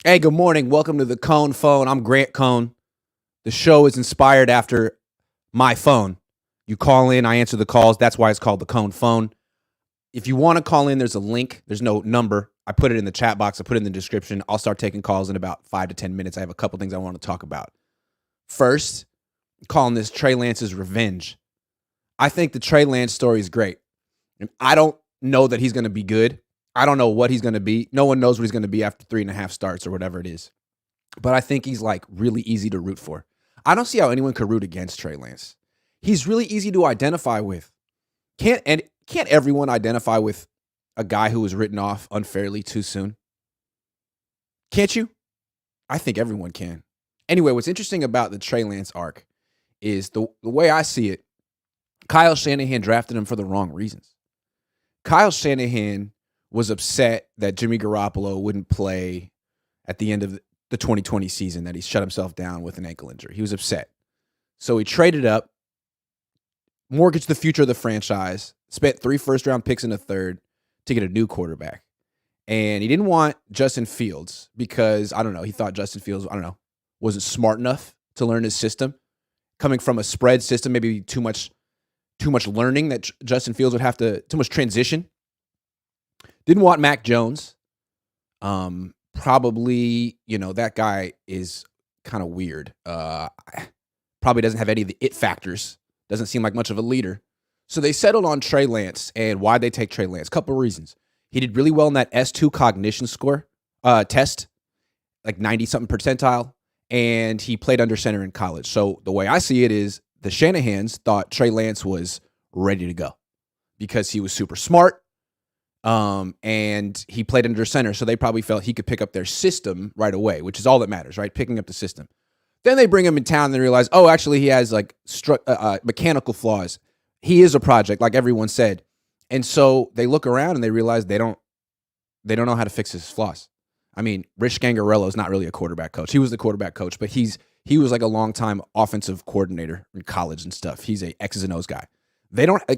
Hey, good morning. Welcome to the Cohn phone. I'm Grant Cohn. The show is inspired after my phone. You call in, I answer the calls. That's why it's called the Cohn phone. If you want to call in, there's a link. There's no number. I put it in the chat box. I put it in the description. I'll start taking calls in about 5 to 10 minutes. I have a couple things I want to talk about. First, I'm calling this Trey Lance's revenge. I think the Trey Lance story is great. And I don't know that he's going to be good. I don't know what he's going to be. No one knows what he's going to be after 3.5 starts or whatever it is. But I think he's like really easy to root for. I don't see how anyone could root against Trey Lance. He's really easy to identify with. Can't everyone identify with a guy who was written off unfairly too soon? Can't you? I think everyone can. Anyway, what's interesting about the Trey Lance arc is the way I see it, Kyle Shanahan drafted him for the wrong reasons. Kyle Shanahan was upset that Jimmy Garoppolo wouldn't play at the end of the 2020 season, that he shut himself down with an ankle injury. He was upset. So he traded up, mortgaged the future of the franchise, spent 3 first-round picks and a third to get a new quarterback. And he didn't want Justin Fields because, I don't know, he thought Justin Fields, wasn't smart enough to learn his system. Coming from a spread system, maybe too much learning that Justin Fields would have to, too much transition. Didn't want Mac Jones. Probably, that guy is kind of weird. Probably doesn't have any of the it factors. Doesn't seem like much of a leader. So they settled on Trey Lance. And why'd they take Trey Lance? Couple of reasons. He did really well in that S2 cognition score test, like 90-something percentile. And he played under center in college. So the way I see it is the Shanahans thought Trey Lance was ready to go because he was super smart. And he played under center, so they probably felt he could pick up their system right away, which is all that matters, right? Picking up the system. Then they bring him in town and they realize, oh, actually he has like mechanical flaws. He is a project, like everyone said. And so they look around and they realize they don't know how to fix his flaws. I mean, Rich Scangarello is not really a quarterback coach. He was the quarterback coach, but he was like a longtime offensive coordinator in college and stuff. He's a X's and O's guy.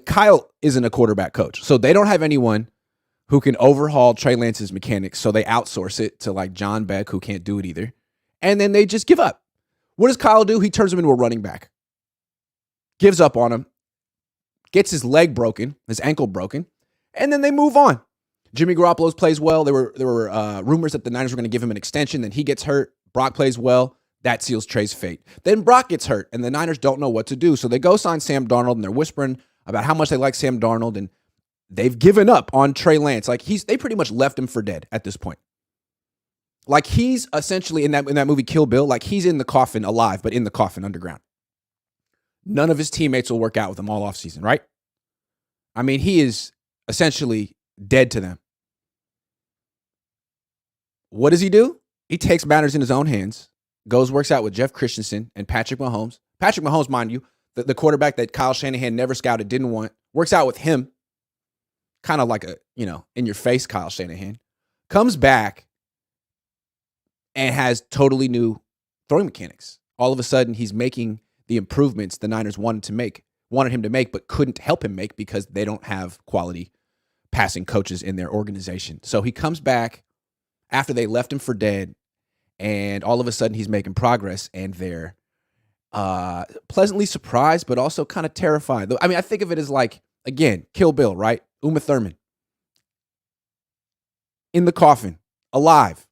Kyle isn't a quarterback coach, so they don't have anyone who can overhaul Trey Lance's mechanics, so they outsource it to like John Beck, who can't do it either. And then they just give up. What does Kyle do? He turns him into a running back. Gives up on him. Gets his leg broken, his ankle broken, and then they move on. Jimmy Garoppolo plays well. There were rumors that the Niners were going to give him an extension. Then he gets hurt. Brock plays well. That seals Trey's fate. Then Brock gets hurt, and the Niners don't know what to do. So they go sign Sam Darnold, and they're whispering about how much they like Sam Darnold, and they've given up on Trey Lance. Like they pretty much left him for dead at this point. Like he's essentially in that movie Kill Bill, like he's in the coffin alive, but in the coffin underground. None of his teammates will work out with him all offseason, right? I mean, he is essentially dead to them. What does he do? He takes matters in his own hands, works out with Jeff Christensen and Patrick Mahomes. Patrick Mahomes, mind you, the quarterback that Kyle Shanahan never scouted, didn't want, works out with him. Kind of like a, in your face Kyle Shanahan, comes back and has totally new throwing mechanics. All of a sudden, he's making the improvements the Niners wanted him to make, but couldn't help him make because they don't have quality passing coaches in their organization. So he comes back after they left him for dead, and all of a sudden he's making progress, and they're pleasantly surprised, but also kind of terrified. I mean, I think of it as like, again, Kill Bill, right? Uma Thurman. In the coffin, alive,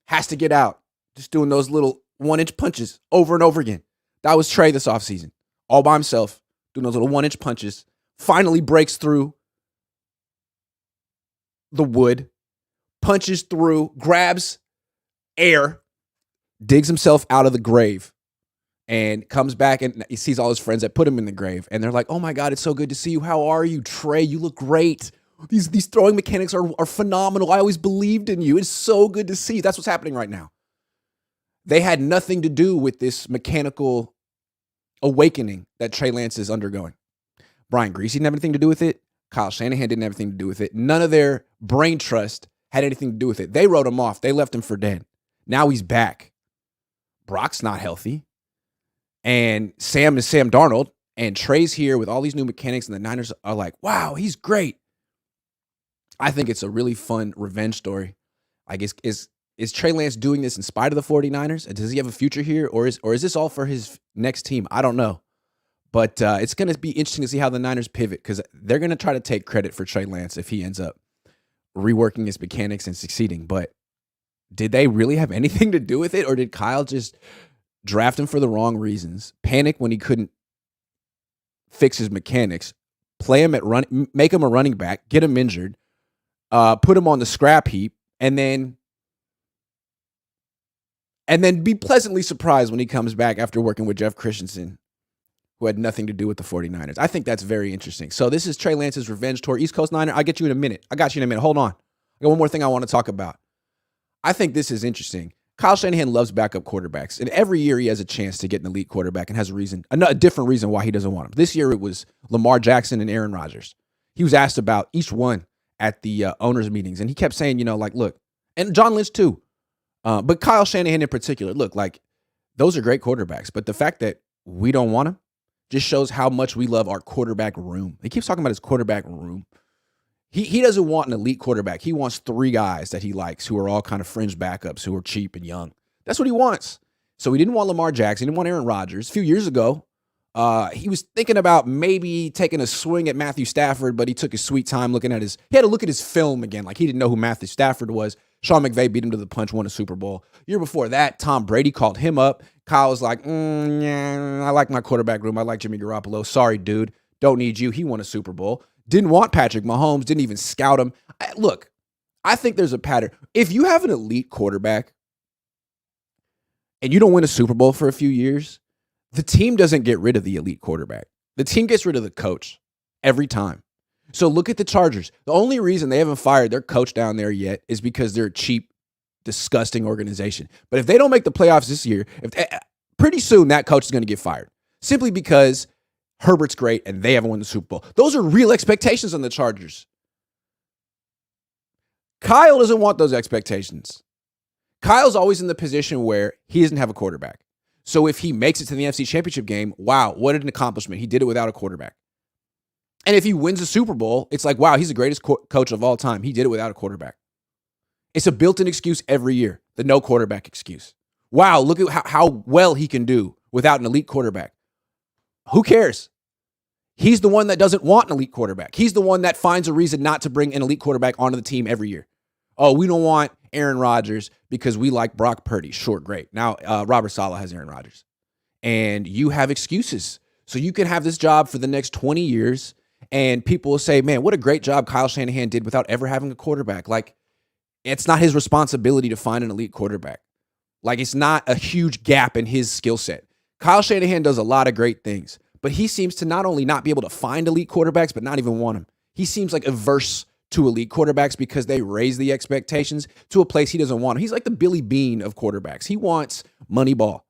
has to get out, just doing those little 1-inch punches over and over again. That was Trey this offseason, all by himself, doing those little 1-inch punches, finally breaks through the wood, punches through, grabs air, digs himself out of the grave, and comes back and he sees all his friends that put him in the grave. And they're like, oh my God, it's so good to see you. How are you, Trey? You look great. These throwing mechanics are phenomenal. I always believed in you. It's so good to see you. That's what's happening right now. They had nothing to do with this mechanical awakening that Trey Lance is undergoing. Brian Griese didn't have anything to do with it. Kyle Shanahan didn't have anything to do with it. None of their brain trust had anything to do with it. They wrote him off. They left him for dead. Now he's back. Brock's not healthy. And Sam is Sam Darnold. And Trey's here with all these new mechanics. And the Niners are like, wow, he's great. I think it's a really fun revenge story. I guess is is Trey Lance doing this in spite of the 49ers? Does he have a future here, or is this all for his next team? I don't know. But it's going to be interesting to see how the Niners pivot, because they're going to try to take credit for Trey Lance if he ends up reworking his mechanics and succeeding. But did they really have anything to do with it, or did Kyle just draft him for the wrong reasons, panic when he couldn't fix his mechanics, play him make him a running back, get him injured, put him on the scrap heap, and then be pleasantly surprised when he comes back after working with Jeff Christensen, who had nothing to do with the 49ers. I think that's very interesting. So this is Trey Lance's revenge tour. East Coast Niner, I'll get you in a minute. Hold on. I got one more thing I want to talk about. I think this is interesting. Kyle Shanahan loves backup quarterbacks, and every year he has a chance to get an elite quarterback and has a different reason why he doesn't want him. This year it was Lamar Jackson and Aaron Rodgers. He was asked about each one at the owners' meetings, and he kept saying, look, and John Lynch too, but Kyle Shanahan in particular, look, like, those are great quarterbacks, but the fact that we don't want them just shows how much we love our quarterback room. He keeps talking about his quarterback room. He doesn't want an elite quarterback. He wants 3 guys that he likes who are all kind of fringe backups who are cheap and young. That's what he wants. So he didn't want Lamar Jackson. He didn't want Aaron Rodgers. A few years ago, he was thinking about maybe taking a swing at Matthew Stafford, but he took his sweet time he had to look at his film again. Like, he didn't know who Matthew Stafford was. Sean McVay beat him to the punch, won a Super Bowl. Year before that, Tom Brady called him up. Kyle was like, yeah, I like my quarterback room. I like Jimmy Garoppolo. Sorry, dude. Don't need you. He won a Super Bowl. Didn't want Patrick Mahomes. Didn't even scout him. Look, I think there's a pattern. If you have an elite quarterback and you don't win a Super Bowl for a few years, the team doesn't get rid of the elite quarterback. The team gets rid of the coach every time. So look at the Chargers. The only reason they haven't fired their coach down there yet is because they're a cheap, disgusting organization. But if they don't make the playoffs this year, pretty soon that coach is going to get fired, simply because Herbert's great and they haven't won the Super Bowl. Those are real expectations on the Chargers. Kyle doesn't want those expectations. Kyle's always in the position where he doesn't have a quarterback. So if he makes it to the NFC Championship game, wow, what an accomplishment. He did it without a quarterback. And if he wins a Super Bowl, it's like, wow, he's the greatest coach of all time. He did it without a quarterback. It's a built-in excuse every year, the no quarterback excuse. Wow, look at how well he can do without an elite quarterback. Who cares? He's the one that doesn't want an elite quarterback. He's the one that finds a reason not to bring an elite quarterback onto the team every year. Oh, we don't want Aaron Rodgers because we like Brock Purdy. Sure, great. Now, Robert Saleh has Aaron Rodgers. And you have excuses. So you can have this job for the next 20 years, and people will say, man, what a great job Kyle Shanahan did without ever having a quarterback. Like, it's not his responsibility to find an elite quarterback. Like, it's not a huge gap in his skill set. Kyle Shanahan does a lot of great things, but he seems to not only not be able to find elite quarterbacks, but not even want them. He seems like averse to elite quarterbacks because they raise the expectations to a place he doesn't want them. He's like the Billy Bean of quarterbacks. He wants money ball.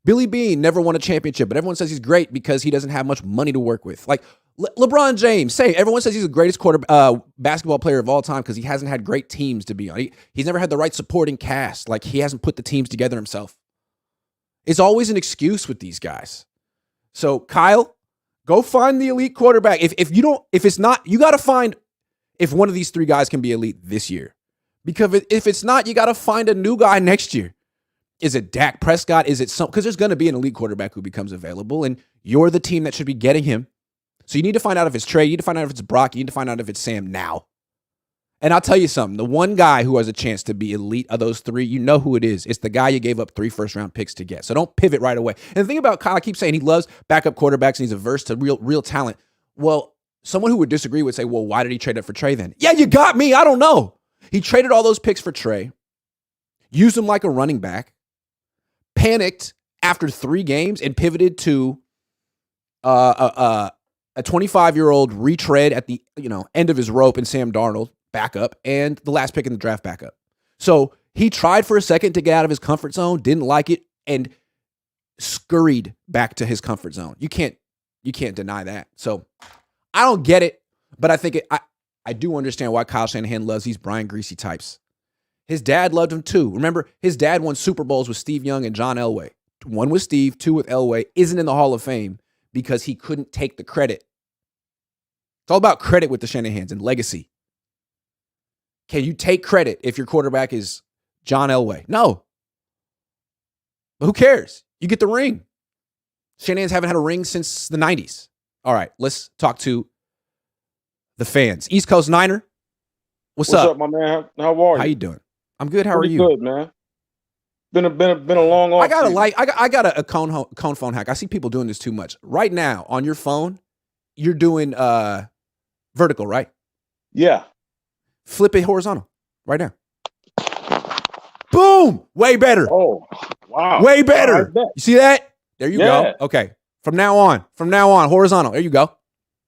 Billy Bean never won a championship, but everyone says he's great because he doesn't have much money to work with. Like LeBron James, everyone says he's the greatest basketball player of all time because he hasn't had great teams to be on. He's never had the right supporting cast. Like, he hasn't put the teams together himself. It's always an excuse with these guys. So Kyle, go find the elite quarterback. If it's not, you got to find if one of these 3 guys can be elite this year. Because if it's not, you got to find a new guy next year. Is it Dak Prescott? Is it because there's going to be an elite quarterback who becomes available, and you're the team that should be getting him. So you need to find out if it's Trey. You need to find out if it's Brock. You need to find out if it's Sam now. And I'll tell you something. The one guy who has a chance to be elite of those 3, you know who it is. It's the guy you gave up 3 first-round picks to get. So don't pivot right away. And the thing about Kyle, I keep saying he loves backup quarterbacks and he's averse to real talent. Well, someone who would disagree would say, well, why did he trade up for Trey then? Yeah, you got me. I don't know. He traded all those picks for Trey, used him like a running back, panicked after 3 games, and pivoted to a 25-year-old retread at the end of his rope in Sam Darnold, backup, and the last pick in the draft, backup. So he tried for a second to get out of his comfort zone, didn't like it, and scurried back to his comfort zone. You can't deny that. So I don't get it, but I think I do understand why Kyle Shanahan loves these Brian Griese types. His dad loved him too. Remember, his dad won Super Bowls with Steve Young and John Elway. 1 with Steve, 2 with Elway. Isn't in the Hall of Fame because he couldn't take the credit. It's all about credit with the Shanahans and legacy. Can you take credit if your quarterback is John Elway. No. But who cares? You get the ring. Shanahan's haven't had a ring since the 90s. All right, let's talk to the fans. East Coast Niner, what's up? What's up, my man? How are you? How you doing? I'm good. How Pretty are you? good, man. Been a long off. I got a Cohn phone hack. I see people doing this too much. Right now on your phone, you're doing vertical, right? Yeah. Flip it horizontal right now. Boom! Way better. Oh, wow. Way better. You see that? There you go. Okay. From now on, horizontal. There you go.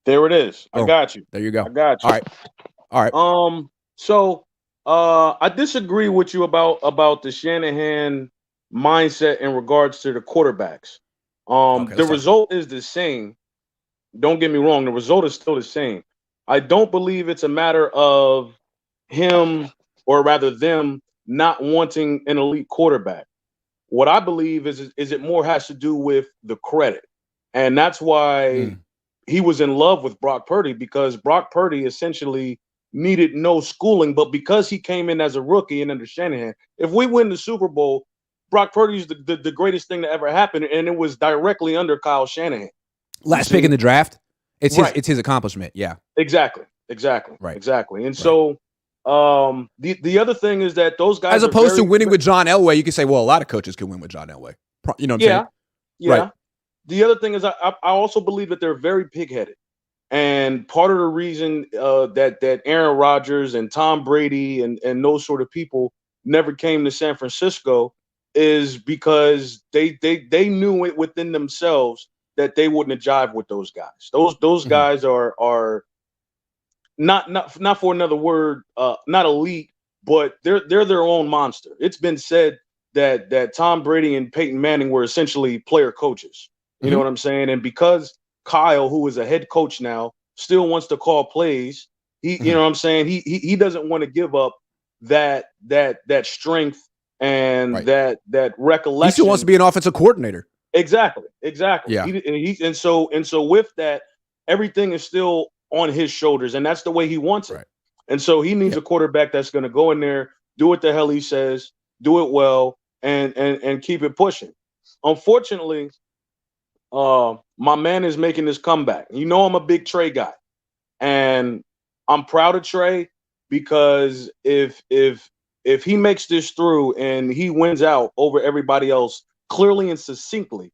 There it is. Boom. I got you. There you go. I got you. All right. So I disagree with you about the Shanahan mindset in regards to the quarterbacks. The result is the same. Don't get me wrong, the result is still the same. I don't believe it's a matter of him, or rather them, not wanting an elite quarterback. What I believe is it more has to do with the credit. And that's why he was in love with Brock Purdy, because Brock Purdy essentially needed no schooling, but because he came in as a rookie and under Shanahan, if we win the Super Bowl, Brock Purdy is the greatest thing that ever happened, and it was directly under Kyle Shanahan. Last pick in the draft. It's his accomplishment. Yeah. Exactly. Right. Exactly. And so the other thing is that those guys, as opposed to winning with John Elway, you can say, well, a lot of coaches can win with John Elway. You know what I'm saying? Yeah. Right. The other thing is I also believe that they're very pig-headed. And part of the reason that Aaron Rodgers and Tom Brady and those sort of people never came to San Francisco is because they knew it within themselves that they wouldn't jive with those guys. Those guys are not for another word, not elite, but they're their own monster. It's been said that Tom Brady and Peyton Manning were essentially player coaches. You know what I'm saying? And because Kyle, who is a head coach now, still wants to call plays, you know what I'm saying? He doesn't want to give up that strength and that recollection. He still wants to be an offensive coordinator. Exactly. Yeah. And so with that, everything is still on his shoulders, and that's the way he wants it. Right. And so he needs a quarterback that's going to go in there, do what the hell he says, do it well, and keep it pushing. Unfortunately, my man is making this comeback. You know, I'm a big Trey guy, and I'm proud of Trey because if he makes this through and he wins out over everybody else clearly and succinctly,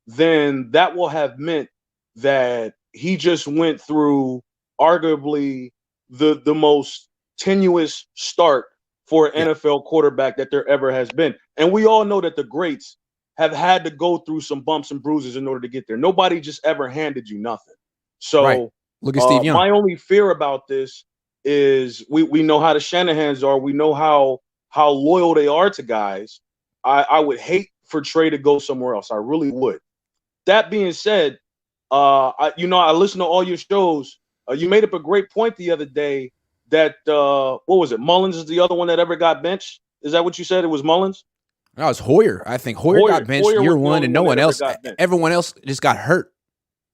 then that will have meant that he just went through arguably the most tenuous start for an NFL quarterback that there ever has been. And we all know that the greats have had to go through some bumps and bruises in order to get there. Nobody just ever handed you nothing. So look at Steve Young. My only fear about this is we know how the Shanahans are. We know how loyal they are to guys. I would hate for Trey to go somewhere else. I really would. That being said, I listen to all your shows. You made up a great point the other day that what was it? Mullins is the other one that ever got benched. Is that what you said? It was Mullins? No, it's Hoyer. I think Hoyer got benched year one, and no one else. Everyone else just got hurt.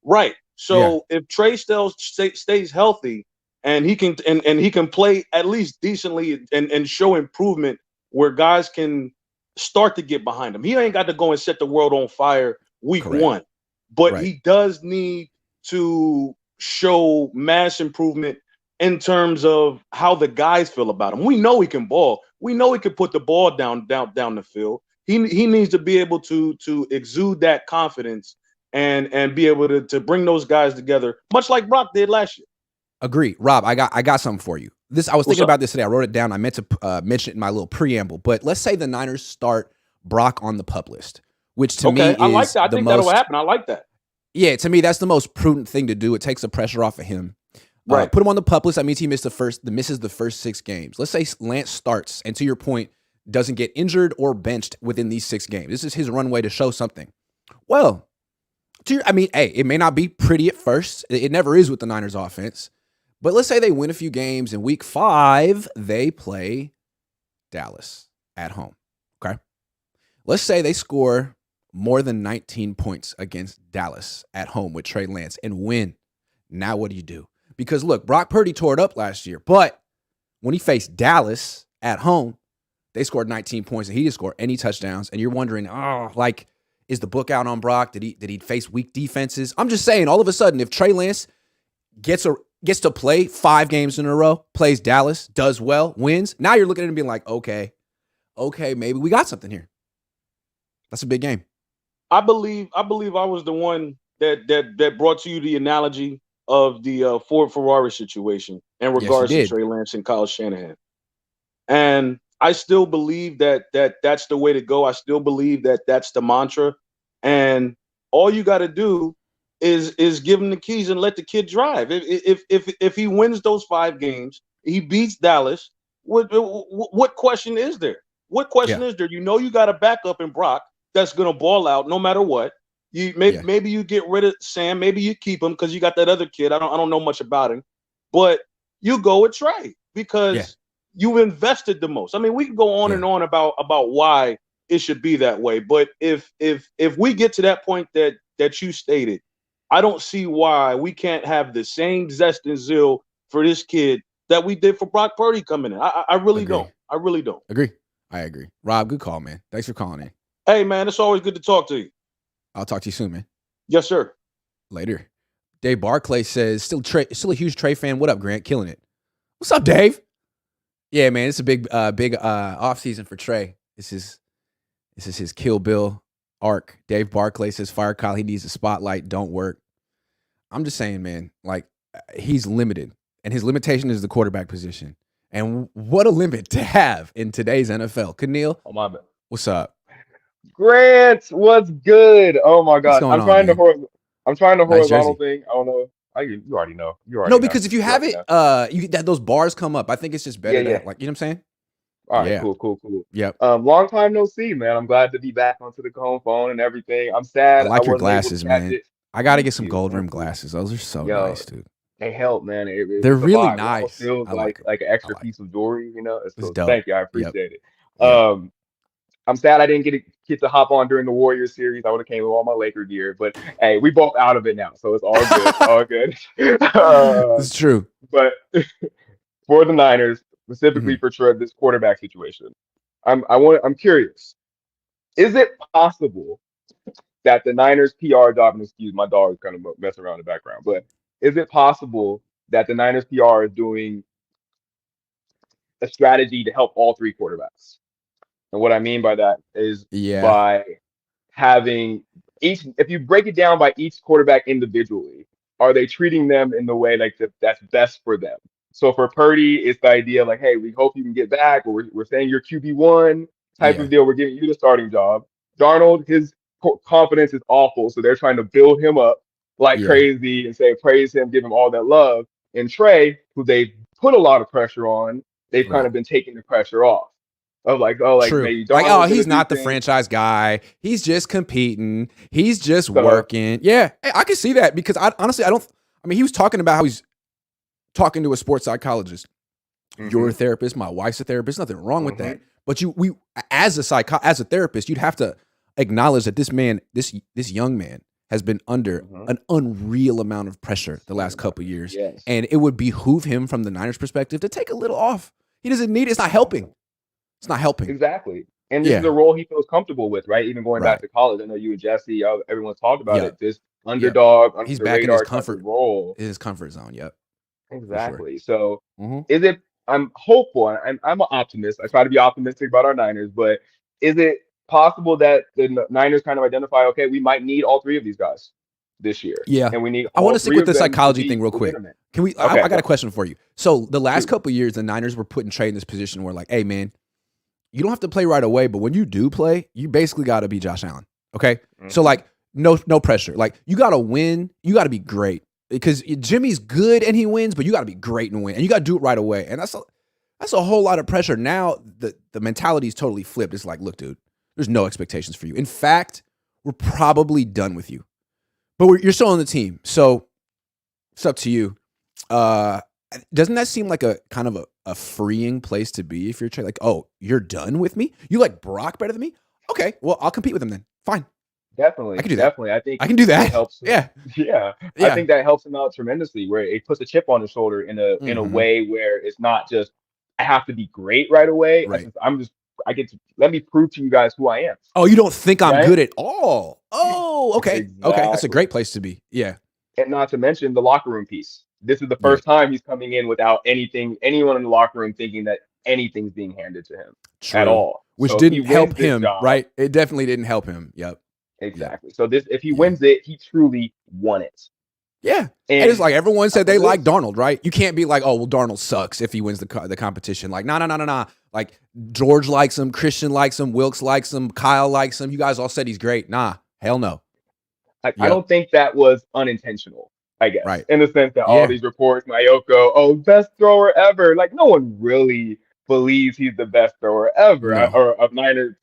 Right. So if Trey stays healthy and he can and he can play at least decently and show improvement where guys can start to get behind him, he ain't got to go and set the world on fire week one. But he does need to show mass improvement in terms of how the guys feel about him. We know he can ball. We know he can put the ball down the field. He needs to be able to exude that confidence and be able to bring those guys together, much like Brock did last year. Agree. Rob, I got something for you. I was thinking about this today. I wrote it down. I meant to mention it in my little preamble. But let's say the Niners start Brock on the PUP list, which to me is I like that. I think that'll happen. I like that. Yeah, to me, that's the most prudent thing to do. It takes the pressure off of him. Right. Put him on the PUP list. That means he misses the first 6 games. Let's say Lance starts, and to your point, doesn't get injured or benched within these 6 games. This is his runway to show something. Well, it may not be pretty at first. It never is with the Niners offense. But let's say they win a few games. In week 5, they play Dallas at home. Okay. Let's say they score more than 19 points against Dallas at home with Trey Lance and win. Now what do you do? Because look, Brock Purdy tore it up last year, but when he faced Dallas at home, They scored 19 points, and he didn't score any touchdowns. And you're wondering, like, is the book out on Brock? Did he face weak defenses? I'm just saying, all of a sudden, if Trey Lance gets to play 5 games in a row, plays Dallas, does well, wins, now you're looking at him being like, okay, maybe we got something here. That's a big game. I believe I was the one that brought to you the analogy of the Ford Ferrari situation in regards to Trey Lance and Kyle Shanahan. And I still believe that's the way to go. I still believe that's the mantra. And all you got to do is give him the keys and let the kid drive. If he wins those 5 games, he beats Dallas. What question is there? What question is there? You know you got a backup in Brock that's gonna ball out no matter what. Maybe you get rid of Sam. Maybe you keep him because you got that other kid. I don't know much about him, but you go with Trey because you invested the most. I mean, we can go on and on about why it should be that way, but if we get to that point that you stated, I don't see why we can't have the same zest and zeal for this kid that we did for Brock Purdy coming in. I really don't. I really don't. Agree. I agree. Rob, good call, man. Thanks for calling in. Hey, man, it's always good to talk to you. I'll talk to you soon, man. Yes, sir. Later. Dave Barclay says, still a huge Trey fan. What up, Grant? Killing it. What's up, Dave? Yeah, man, it's a big off season for Trey. This is his Kill Bill arc. Dave Barclay says, fire Kyle. He needs a spotlight. Don't work. I'm just saying, man, like, he's limited, and his limitation is the quarterback position. And what a limit to have in today's NFL. Keneal, oh my bad. What's up? Grant, what's good? Oh my God, I'm trying to horizontal thing. I don't know. You already know. No, because if you have it, those bars come up. I think it's just better to have, like, you know what I'm saying? All right, cool. Yep. Long time no see, man. I'm glad to be back onto the Cohn phone and everything. I'm sad. I like your glasses, man. I got to get some gold rim glasses. Those are so nice, dude. They help, man. They're really nice. It feels like an extra piece of jewelry, you know. It's dope. Thank you. I appreciate it. I'm sad I didn't get to hop on during the Warriors series. I would have came with all my Laker gear, but hey, we both out of it now, so it's all good. All good. It's true. But for the Niners, specifically for Trey, this quarterback situation, I'm curious. Is it possible that the Niners PR job, and excuse my dog is kind of messing around in the background, but is it possible that the Niners PR is doing a strategy to help all 3 quarterbacks? And what I mean by that is by having if you break it down by each quarterback individually, are they treating them in the way like that's best for them? So for Purdy, it's the idea like, hey, we hope you can get back, or we're saying you're QB1 type of deal. We're giving you the starting job. Darnold, his confidence is awful, so they're trying to build him up like crazy and say praise him, give him all that love. And Trey, who they put a lot of pressure on, they've kind of been taking the pressure off. Of like, True. Maybe he's not the franchise guy. He's just competing. He's just working. Yeah, I can see that because honestly, he was talking about how he's talking to a sports psychologist. You're a therapist. My wife's a therapist. Nothing wrong with that. But as a therapist, you'd have to acknowledge that this young man has been under an unreal amount of pressure the last couple of years, and it would behoove him from the Niners' perspective to take a little off. He doesn't need it. It's not helping. It's not helping. Exactly. And this is a role he feels comfortable with, right? Even going back to college. I know you and Jesse, everyone's taled about it. This underdog, under he's the back radar in his comfort role. His comfort zone, Exactly. Sure. So is it, I'm hopeful, and I'm an optimist. I try to be optimistic about our Niners, but is it possible that the Niners kind of identify, okay, we might need all 3 of these guys this year? Yeah. And we need I want to stick with the psychology thing real quick. Legitimate. Can we, I got a question for you. So the last couple of years, the Niners were putting Trey in this position where like, hey man, you don't have to play right away, but when you do play, you basically got to be Josh Allen. Okay. So like, no pressure. Like you got to win. You got to be great because Jimmy's good and he wins, but you got to be great and win, and you got to do it right away. And that's a whole lot of pressure. Now the mentality is totally flipped. It's like, look, dude, there's no expectations for you. In fact, we're probably done with you, but you're still on the team. So it's up to you. Doesn't that seem like a kind of a freeing place to be if you're like, oh, you're done with me? You like Brock better than me? Okay, well, I'll compete with him then. Fine. Definitely. I can do that. Definitely. I think I can do that. Helps him. Yeah. I think that helps him out tremendously, where it puts a chip on his shoulder in a way where it's not just I have to be great right away. Right. let me prove to you guys who I am. Oh, you don't think I'm Right? good at all? Oh, okay. Okay. That's a Exactly. great place to be. Yeah. And not to mention the locker room piece. This is the Yeah. first time he's coming in without anyone in the locker room thinking that anything's being handed to him at True. all. Which So if he didn't wins help this him, job, right? It definitely didn't help him. Yep. exactly. So if he Yeah. wins it, he truly won it. Yeah. And it's like everyone said they like Darnold, right? You can't be like, oh, well, Darnold sucks if he wins the competition. Like, no. Like, George likes him. Christian likes him. Wilkes likes him. Kyle likes him. You guys all said he's great. Nah, hell no. I don't think that was unintentional, I guess. Right. In the sense that all these reports, Mayoko, oh, best thrower ever. Like, no one really believes he's the best thrower ever, or of Niner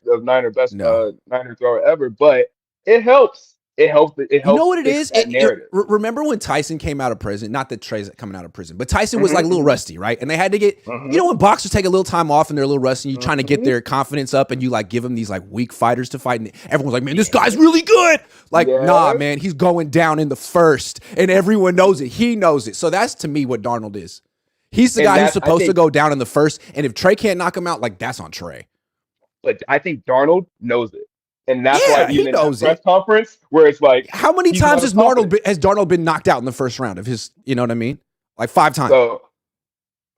best Niner thrower ever. But it helps. It helps. It helps. You know what it is? That narrative. Remember when Tyson came out of prison? Not that Trey's coming out of prison, but Tyson was like a little rusty, right? And they had to get, you know, when boxers take a little time off and they're a little rusty, and you're trying to get their confidence up, and you like give them these like weak fighters to fight, and everyone's like, man, this guy's really good. Like, nah, man, he's going down in the first, and everyone knows it. He knows it. So that's to me what Darnold is. He's the guy who's supposed to go down in the first, and if Trey can't knock him out, like that's on Trey. But I think Darnold knows it. And that's why even in the press conference where it's like, how many times has Darnold been knocked out in the first round of his, you know what I mean? Like 5 times. So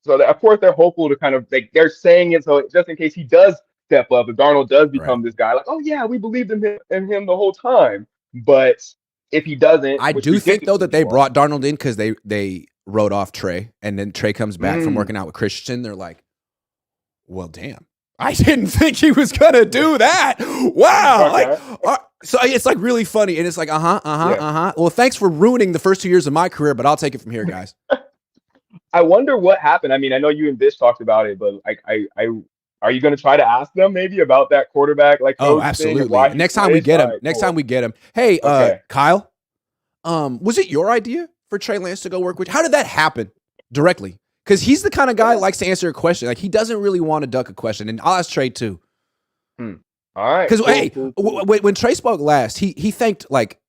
of course they're hopeful to kind of like they're saying it so just in case he does step up, if Darnold does become this guy, like, oh yeah, we believed in him the whole time. But if he doesn't, I do think though that they brought Darnold in because they wrote off Trey, and then Trey comes back from working out with Christian. They're like, well, damn. I didn't think he was gonna do that. Wow! Like, so it's like really funny, and it's like, Well, thanks for ruining the first 2 years of my career, but I'll take it from here, guys. I wonder what happened. I mean, I know you and Bish talked about it, but like, are you gonna try to ask them maybe about that quarterback? Like, oh, absolutely. Next time we get him. Hey, Kyle, was it your idea for Trey Lance to go work with? How did that happen directly? Because he's the kind of guy that likes to answer a question. Like, he doesn't really want to duck a question. And I'll ask Trey, too. All right. Because, when Trey spoke last, he thanked, like,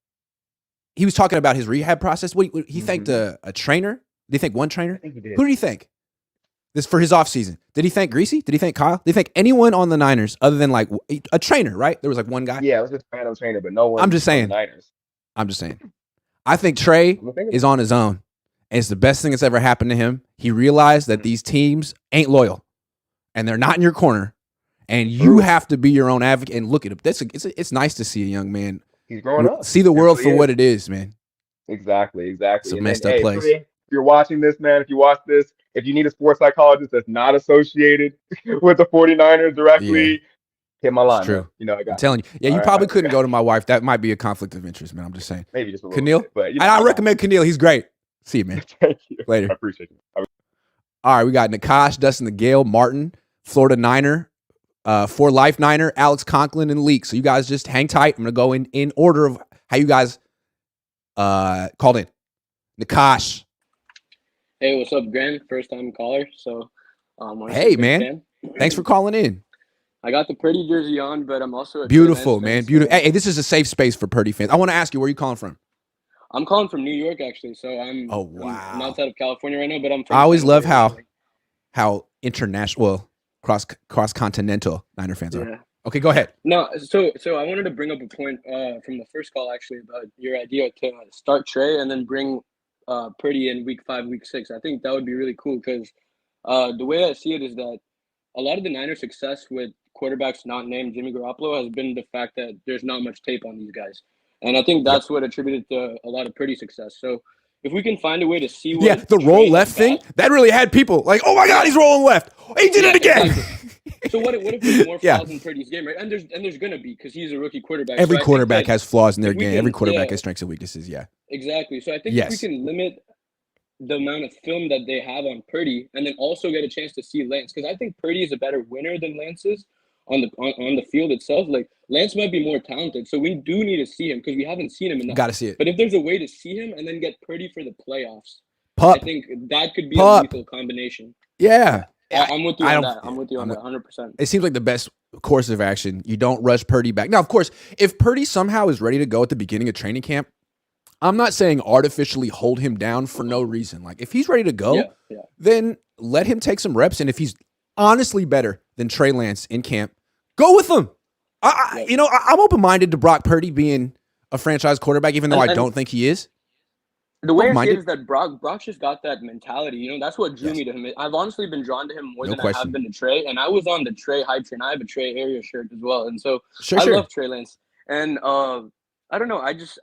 he was talking about his rehab process. He thanked a trainer? Did he thank one trainer? I think he did. Who did he thank? This for his offseason. Did he thank Greasy? Did he thank Kyle? Did he thank anyone on the Niners other than, like, a trainer, right? There was, like, one guy? Yeah, it was just a random trainer, but no one. I'm just saying. Niners. I think Trey is on his own. And it's the best thing that's ever happened to him. He realized that these teams ain't loyal, and they're not in your corner, and you have to be your own advocate. And look at him. It's nice to see a young man. He's growing up. See the world for what it is, man. Exactly. It's a messed up place. If you're watching this, man, if you watch this, if you need a sports psychologist that's not associated with the 49ers directly, hit my line. It's true. Man. You know, I'm telling you. Yeah, you probably couldn't go to my wife. That might be a conflict of interest, man. I'm just saying. Maybe just a little Keneal? bit. But, I recommend Keneal. He's great. See you, man. Thank you. Later. I appreciate you. All right, we got Nakash, Dustin the Gale, Martin, Florida Niner, For Life Niner, Alex Conklin, and Leak. So you guys just hang tight. I'm going to go in order of how you guys called in. Nakash. Hey, what's up, Grant? First time caller. So, hey, man. Thanks for calling in. I got the Purdy jersey on, but I'm also a beautiful, man. Beautiful. Hey, this is a safe space for Purdy fans. I want to ask you, where are you calling from? I'm calling from New York, actually. So I'm outside of California right now, but I'm from I always love how international, cross continental Niner fans are. Okay, go ahead. No, so I wanted to bring up a point from the first call actually about your idea to start Trey and then bring Purdy in week 5, week 6. I think that would be really cool because the way I see it is that a lot of the Niners' success with quarterbacks not named Jimmy Garoppolo has been the fact that there's not much tape on these guys. And I think that's what attributed to a lot of Purdy success. So if we can find a way to see what the roll left thing, that really had people like, oh my God, he's rolling left. He did it again. Exactly. So what if there's more flaws in Purdy's game, right? And there's gonna be because he's a rookie quarterback. Every quarterback has flaws in their game. Every quarterback has strengths and weaknesses. Yeah. Exactly. So I think if we can limit the amount of film that they have on Purdy and then also get a chance to see Lance, because I think Purdy is a better winner than Lance is on the field itself. Like Lance might be more talented, so we do need to see him because we haven't seen him enough. Got to see it. But if there's a way to see him and then get Purdy for the playoffs, I think that could be a lethal combination. Yeah. I'm with you on that. I'm with you on that 100%. It seems like the best course of action. You don't rush Purdy back. Now, of course, if Purdy somehow is ready to go at the beginning of training camp, I'm not saying artificially hold him down for no reason. Like, if he's ready to go, then let him take some reps. And if he's honestly better than Trey Lance in camp, Go with him. Yeah. I'm open-minded to Brock Purdy being a franchise quarterback, even though I And don't think he is. the way I see it Open-minded. is that Brock just got that mentality. That's what drew Yes. me to him. I've honestly been drawn to him more No than I question. have been to Trey, and I was on the Trey hype train. I have a Trey area shirt as well, and so Sure. I love Trey Lance. And I don't know. I just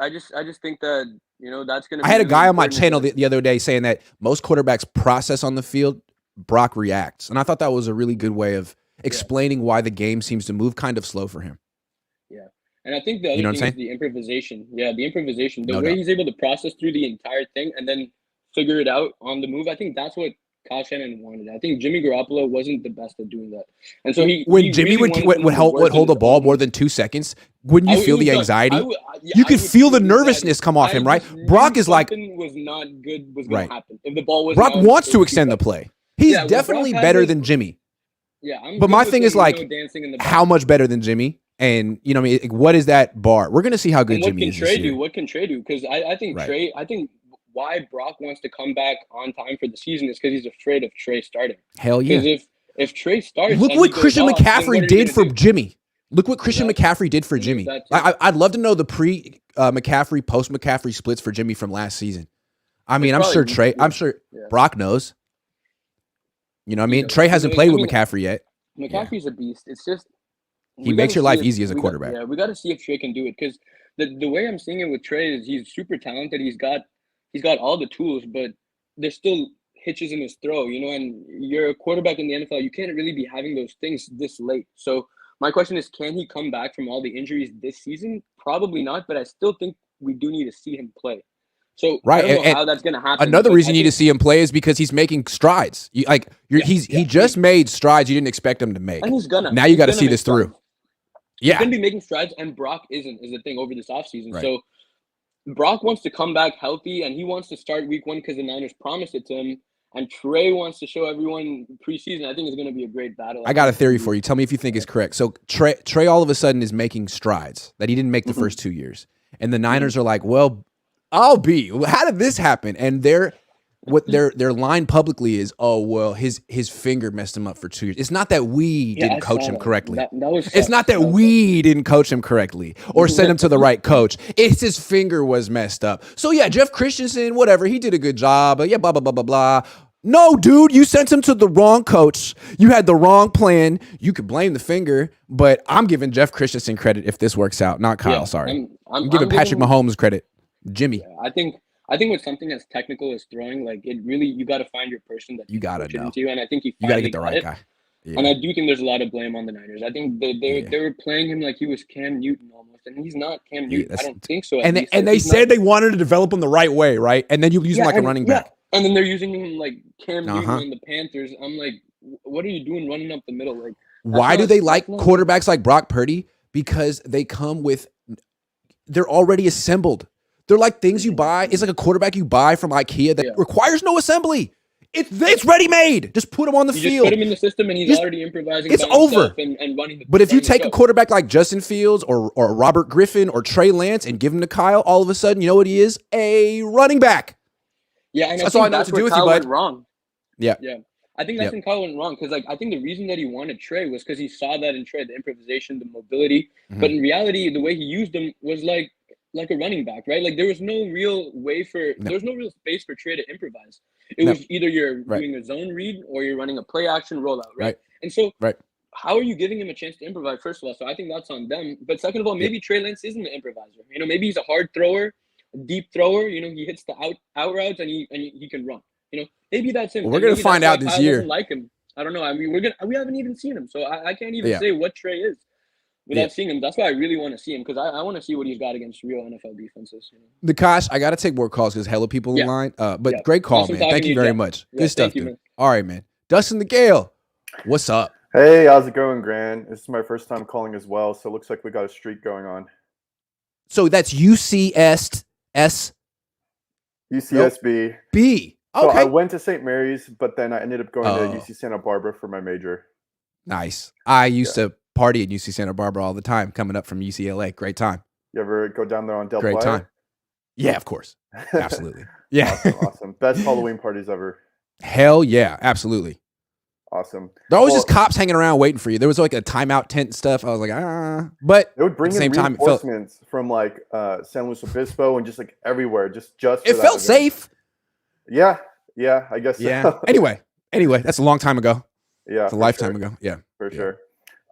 think that that's going to. I had a guy on my channel the other day saying that most quarterbacks process on the field, Brock reacts, and I thought that was a really good way of explaining why the game seems to move kind of slow for him. Yeah. And I think the other thing is the improvisation. Yeah, the improvisation. The way he's able to process through the entire thing and then figure it out on the move. I think that's what Kyle Shanahan wanted. I think Jimmy Garoppolo wasn't the best at doing that. And so when Jimmy would hold the ball more than 2 seconds, wouldn't you feel the anxiety? You could feel the nervousness come off him, right? Brock is like was not good was going to happen. If the ball was Brock wants to extend the play. He's definitely better than Jimmy. Yeah, but my thing is like, how much better than Jimmy? And what is that bar? We're gonna see how good Jimmy is. What can Trey do? Because I think Trey. I think why Brock wants to come back on time for the season is because he's afraid of Trey starting. Hell yeah! Because if Trey starts, look what Christian McCaffrey did for Jimmy. Look what Christian McCaffrey did for Jimmy. I'd love to know the pre McCaffrey, post McCaffrey splits for Jimmy from last season. I mean, I'm sure Brock knows. Trey hasn't played with McCaffrey yet. McCaffrey's a beast. It's just. He makes your life easy as a quarterback. We got to see if Trey can do it because the way I'm seeing it with Trey is he's super talented. He's got all the tools, but there's still hitches in his throw, and you're a quarterback in the NFL. You can't really be having those things this late. So my question is, can he come back from all the injuries this season? Probably not, but I still think we do need to see him play. So I don't know how that's going to happen. Another reason you need to see him play is because he's making strides. He just made strides you didn't expect him to make. And he's gonna. Now you got to see this through. Yeah. He's going to be making strides, and Brock is the thing over this offseason. Right. So Brock wants to come back healthy, and he wants to start week 1 because the Niners promised it to him. And Trey wants to show everyone preseason. I think it's going to be a great battle. I got a theory for you. Tell me if you think it's correct. So Trey all of a sudden is making strides that he didn't make the first 2 years. And the Niners are like, well, how did this happen? And their line publicly is, oh, well, his finger messed him up for 2 years. It's not that we didn't coach him correctly. It's not that we didn't coach him correctly or send him to the right coach. It's his finger was messed up. So, yeah, Jeff Christensen, whatever, he did a good job. Yeah, blah, blah, blah, blah, blah. No, dude, you sent him to the wrong coach. You had the wrong plan. You could blame the finger, but I'm giving Jeff Christensen credit if this works out, not Kyle. Sorry. I'm giving Patrick Mahomes credit. Jimmy. Yeah, I think with something as technical as throwing, like it really, you got to find your person that you got to know. Into, and I think you got to get the right guy. Yeah. And I do think there's a lot of blame on the Niners. I think they were playing him like he was Cam Newton almost, and he's not Cam Newton. I don't think so. And they said they wanted to develop him the right way, right? And then you use him like a running back. And then they're using him like Cam Newton on the Panthers. I'm like, what are you doing running up the middle? Like, why do they like quarterbacks like Brock Purdy? Because they come with, they're already assembled. They're like things you buy. It's like a quarterback you buy from IKEA that requires no assembly. It's ready made. Just put him on the field. Just put him in the system, and he's already improvising. It's over. And running. But if you take a quarterback like Justin Fields or Robert Griffin or Trey Lance and give him to Kyle, all of a sudden, you know what he is? A running back. Yeah, and that's all I know to do with you, bud. Wrong. Yeah. I think that's when Kyle went wrong because, I think the reason that he wanted Trey was because he saw that in Trey, the improvisation, the mobility. Mm-hmm. But in reality, the way he used him was like a running back, right? Like there was no real way there was no real space for Trey to improvise. It was either you're doing a zone read or you're running a play action rollout, right? And so how are you giving him a chance to improvise, first of all? So I think that's on them. But second of all, maybe Trey Lance isn't an improviser. Maybe he's a hard thrower, a deep thrower. He hits the out routes and he can run. Maybe that's him. Well, we're going to find out this year. Like him. I don't know. I mean, we haven't even seen him. So I can't even say what Trey is without seeing him. That's why I really want to see him, because I want to see what he's got against real NFL defenses. Nakash, I got to take more calls because hella people in line. But great call, awesome, man. Thank you very much. Good stuff, dude. Man. All right, man. Dustin the Gale, what's up? Hey, how's it going, Grant? This is my first time calling as well, so it looks like we got a streak going on. So that's UCSB. B. So Okay. I went to St. Mary's, but then I ended up going to UC Santa Barbara for my major. Nice. I used to party at UC Santa Barbara all the time, coming up from UCLA. Great time. You ever go down there on Del Great Playa? time. Yeah, of course. Absolutely. Yeah. Awesome. Best Halloween parties ever. Hell yeah. Absolutely. Awesome. There always just cops hanging around waiting for you. There was like a timeout tent and stuff. I was like, but it would bring at the same in time, reinforcements from like San Luis Obispo and just like everywhere, just for it that felt event. safe. Yeah, I guess. Yeah. So. Anyway, that's a long time ago. Yeah, it's a lifetime ago. Yeah, for sure.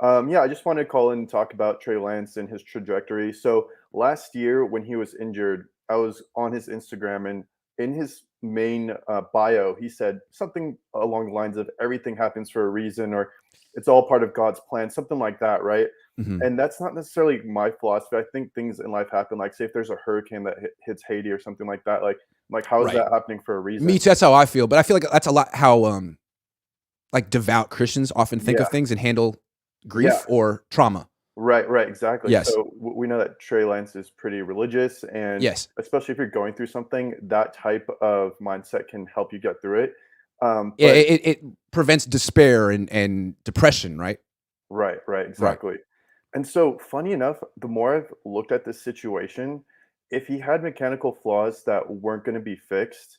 I just wanted to call in and talk about Trey Lance and his trajectory. So last year when he was injured, I was on his Instagram, and in his main bio, he said something along the lines of "everything happens for a reason," or "it's all part of God's plan," something like that, right? Mm-hmm. And that's not necessarily my philosophy. I think things in life happen. Like, say if there's a hurricane that hits Haiti or something like that, like how is that happening for a reason? Me too. That's how I feel. But I feel like that's a lot how like devout Christians often think of things and handle grief or trauma. Right, exactly. Yes. So we know that Trey Lance is pretty religious, and especially if you're going through something, that type of mindset can help you get through it. It prevents despair and depression, right? Right, exactly. Right. And so, funny enough, the more I've looked at this situation, if he had mechanical flaws that weren't going to be fixed,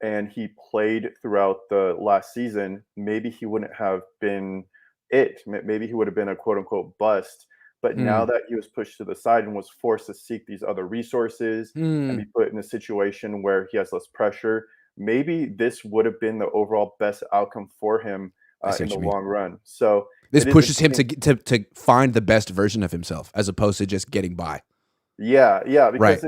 and he played throughout the last season, maybe he wouldn't have been it. Maybe he would have been a quote unquote bust. But now that he was pushed to the side and was forced to seek these other resources and be put in a situation where he has less pressure, maybe this would have been the overall best outcome for him in the long run. So this pushes him to find the best version of himself as opposed to just getting by. Yeah, because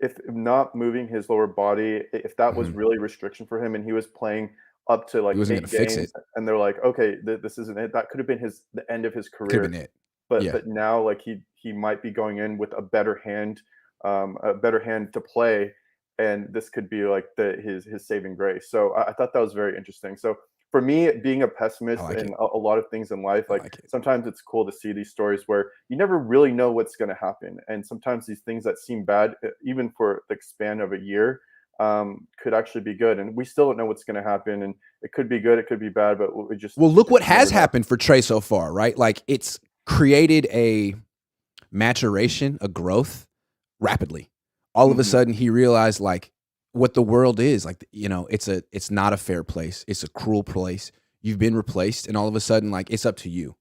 if not moving his lower body, if that was really restriction for him and he was playing up to like 8 games and they're like, okay, this isn't it, that could have been the end of his career. Could have been it. But now like he might be going in with a better hand to play, and this could be like his saving grace. So I thought that was very interesting. So for me, being a pessimist in a lot of things in life, like sometimes it's cool to see these stories where you never really know what's going to happen, and sometimes these things that seem bad, even for the span of a year, could actually be good, and we still don't know what's going to happen, and it could be good, it could be bad, but we just look what has happened for Trey so far, right? Like it's created a maturation, a growth rapidly. All of a sudden he realized like what the world is like, it's not a fair place. It's a cruel place. You've been replaced. And all of a sudden, like, it's up to you.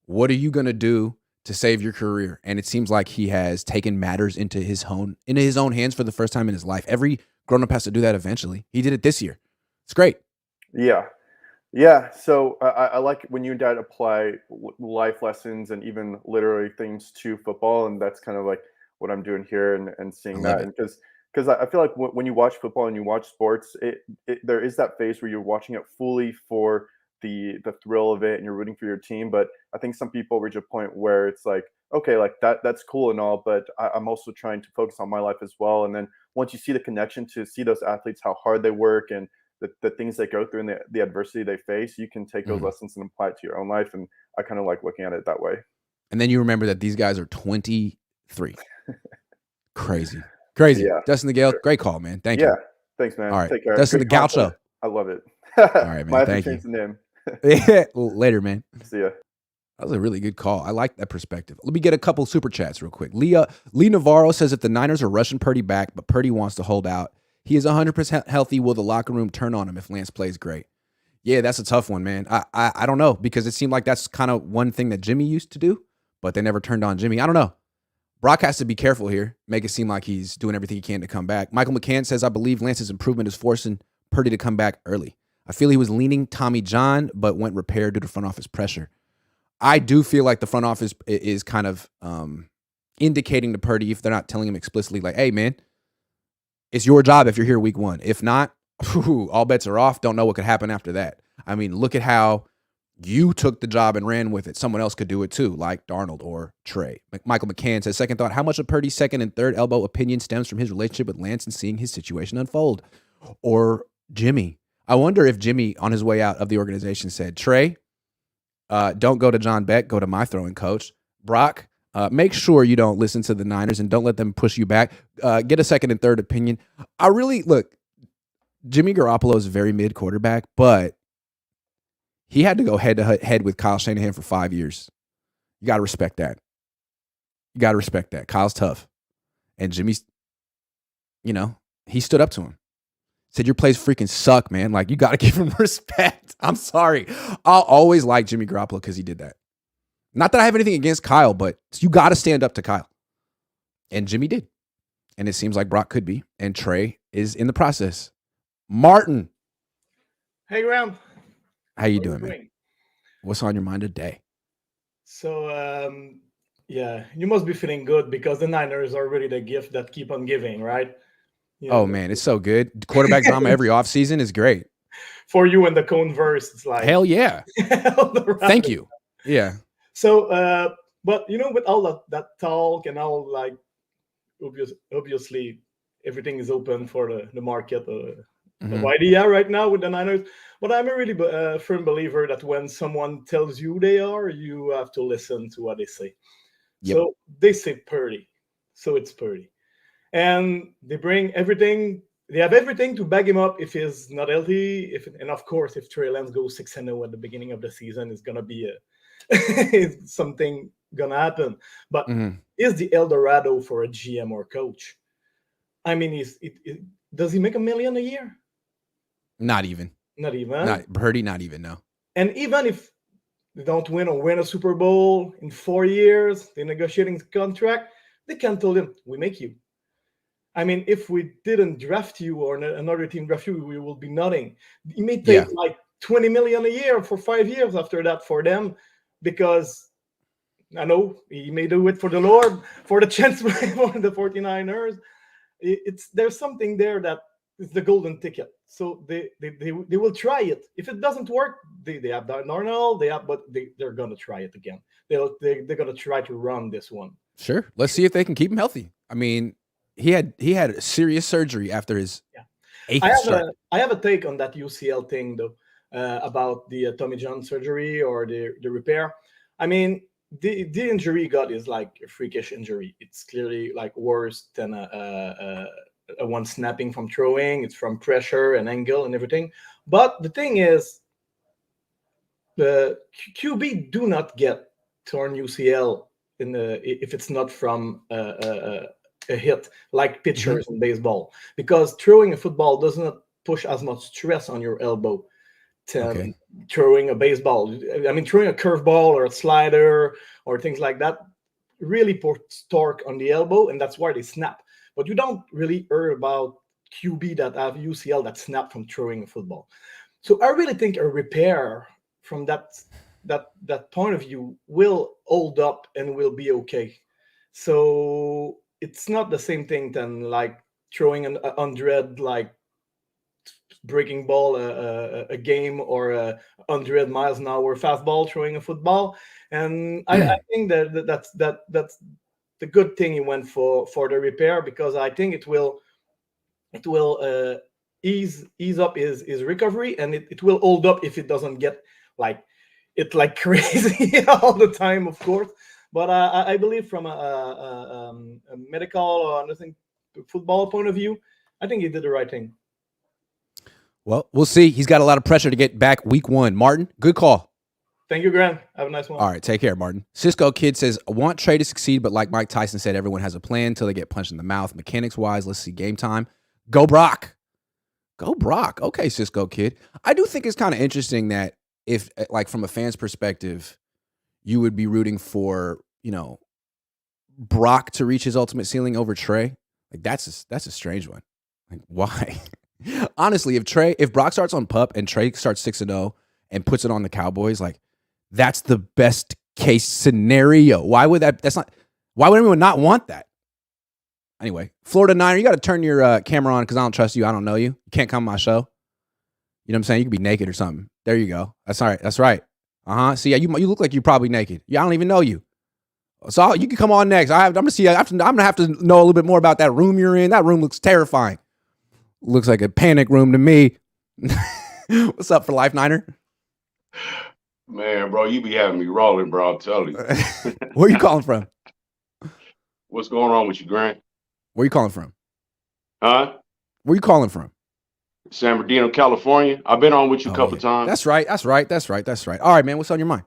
What are you going to do to save your career? And it seems like he has taken matters into his own hands for the first time in his life. Every grown-up has to do that eventually. He did it this year. It's great. Yeah. So I like when you and Dad apply life lessons and even literary things to football, and that's kind of like what I'm doing here and seeing that. And because I feel like when you watch football and you watch sports, there is that phase where you're watching it fully for the thrill of it and you're rooting for your team. But I think some people reach a point where it's like, okay, like that's cool and all, but I'm also trying to focus on my life as well. And then once you see the connection to see those athletes, how hard they work and the things they go through and the adversity they face, you can take those lessons and apply it to your own life. And I kind of like looking at it that way. And then you remember that these guys are 23. Crazy. Yeah. Dustin the Gale, great call, man. Thank you. Yeah, thanks, man. All right. Take care. Dustin the Gaucho. I love it. All right, man. Thank you. The name. Later, man. See ya. That was a really good call. I like that perspective. Let me get a couple super chats real quick. Lee Navarro says if the Niners are rushing Purdy back, but Purdy wants to hold out, he is 100% healthy. Will the locker room turn on him if Lance plays great? Yeah, that's a tough one, man. I don't know, because it seemed like that's kind of one thing that Jimmy used to do, but they never turned on Jimmy. I don't know. Brock has to be careful here, make it seem like he's doing everything he can to come back. Michael McCann says, I believe Lance's improvement is forcing Purdy to come back early. I feel he was leaning Tommy John, but went repaired due to front office pressure. I do feel like the front office is kind of indicating to Purdy, if they're not telling him explicitly, like, hey, man, it's your job if you're here week 1. If not, all bets are off. Don't know what could happen after that. I mean, look at how you took the job and ran with it. Someone else could do it too, like Darnold or Trey. Michael McCann says, second thought, how much of Purdy's second and third elbow opinion stems from his relationship with Lance and seeing his situation unfold? Or Jimmy? I wonder if Jimmy, on his way out of the organization, said, Trey, don't go to John Beck, go to my throwing coach. Brock, make sure you don't listen to the Niners and don't let them push you back. Get a second and third opinion. Look, Jimmy Garoppolo is a very mid quarterback, but he had to go head to head with Kyle Shanahan for 5 years. You got to respect that. Kyle's tough. And Jimmy's, he stood up to him. Said your plays freaking suck, man. Like, you got to give him respect. I'm sorry. I'll always like Jimmy Garoppolo because he did that. Not that I have anything against Kyle, but you got to stand up to Kyle. And Jimmy did. And it seems like Brock could be. And Trey is in the process. Martin. Hey, Graham. How you doing, man? What's on your mind today? So, yeah, you must be feeling good because the Niners are really the gift that keep on giving, right? You know, Man, it's so good. Quarterback drama every offseason is great. For you and the Cohn verse, it's like hell yeah. Thank you. Yeah. So, but with all that talk and all, like, obviously everything is open for the market of idea right now with the Niners. But I'm a really firm believer that when someone tells you they are, you have to listen to what they say. Yep. So they say Purdy, so it's Purdy. And they bring everything. They have everything to back him up if he's not healthy. And of course, if Trey Lance goes 6-0 at the beginning of the season, it's gonna be something gonna happen. But is the El Dorado for a GM or coach? I mean, does he make $1 million a year? Not even. Purdy, not even. No. And even if they don't win or win a Super Bowl in 4 years, they're negotiating contract. They can tell him, "We make you." I mean, if we didn't draft you or another team draft you, we will be nothing. He may take like $20 million a year for 5 years after that for them, because I know he may do it for the Lord, for the chance for the 49ers. There's something there that is the golden ticket. So they will try it. If it doesn't work, they have Darnold, but they're gonna try it again. They're gonna try to run this one. Sure. Let's see if they can keep him healthy. I mean, he had serious surgery after his eighth start. I have a take on that UCL thing though, about the Tommy John surgery or the repair. I mean, the injury he got is like a freakish injury. It's clearly like worse than a one snapping from throwing. It's from pressure and angle and everything. But the thing is, the QB do not get torn UCL if it's not from a hit like pitchers in baseball, because throwing a football does not push as much stress on your elbow than throwing a baseball. I mean, throwing a curveball or a slider or things like that really puts torque on the elbow, and that's why they snap. But you don't really hear about QB that have UCL that snap from throwing a football. So I really think a repair from that point of view will hold up and will be okay. So it's not the same thing than like throwing an 100 like breaking ball a game, or 100 miles an hour fastball throwing a football. And I think that's the good thing he went for the repair, because I think it will ease up his recovery, and it will hold up if it doesn't get like crazy all the time, of course. But I believe from a medical or nothing football point of view, I think he did the right thing. Well, we'll see. He's got a lot of pressure to get back week 1. Martin, good call. Thank you, Graham. Have a nice one. All right, take care, Martin. Cisco Kid says, I want Trey to succeed, but like Mike Tyson said, everyone has a plan until they get punched in the mouth. Mechanics-wise, let's see game time. Go Brock. Go Brock. Okay, Cisco Kid. I do think it's kind of interesting that if, like, from a fan's perspective, you would be rooting for, Brock to reach his ultimate ceiling over Trey. Like, that's a strange one. Like, why? Honestly, if Brock starts on PUP and Trey starts 6-0 and puts it on the Cowboys, like, that's the best case scenario. Why would everyone not want that? Anyway, Florida Niner, you got to turn your camera on because I don't trust you. I don't know you. You can't come on my show. You know what I'm saying? You could be naked or something. There you go. That's all right. That's right. See, yeah, you look like you're probably naked. Yeah, I don't even know you. So you can come on next. I'm gonna have to know a little bit more about that room you're in. That room looks terrifying. Looks like a panic room to me. What's up for Life Niner? Man, bro, you be having me rolling, bro. I'm telling you. Where you calling from? What's going on with you, Grant? Where you calling from? Huh? Where you calling from? San Bernardino, California. I've been on with you a couple times. That's right. All right, man. What's on your mind?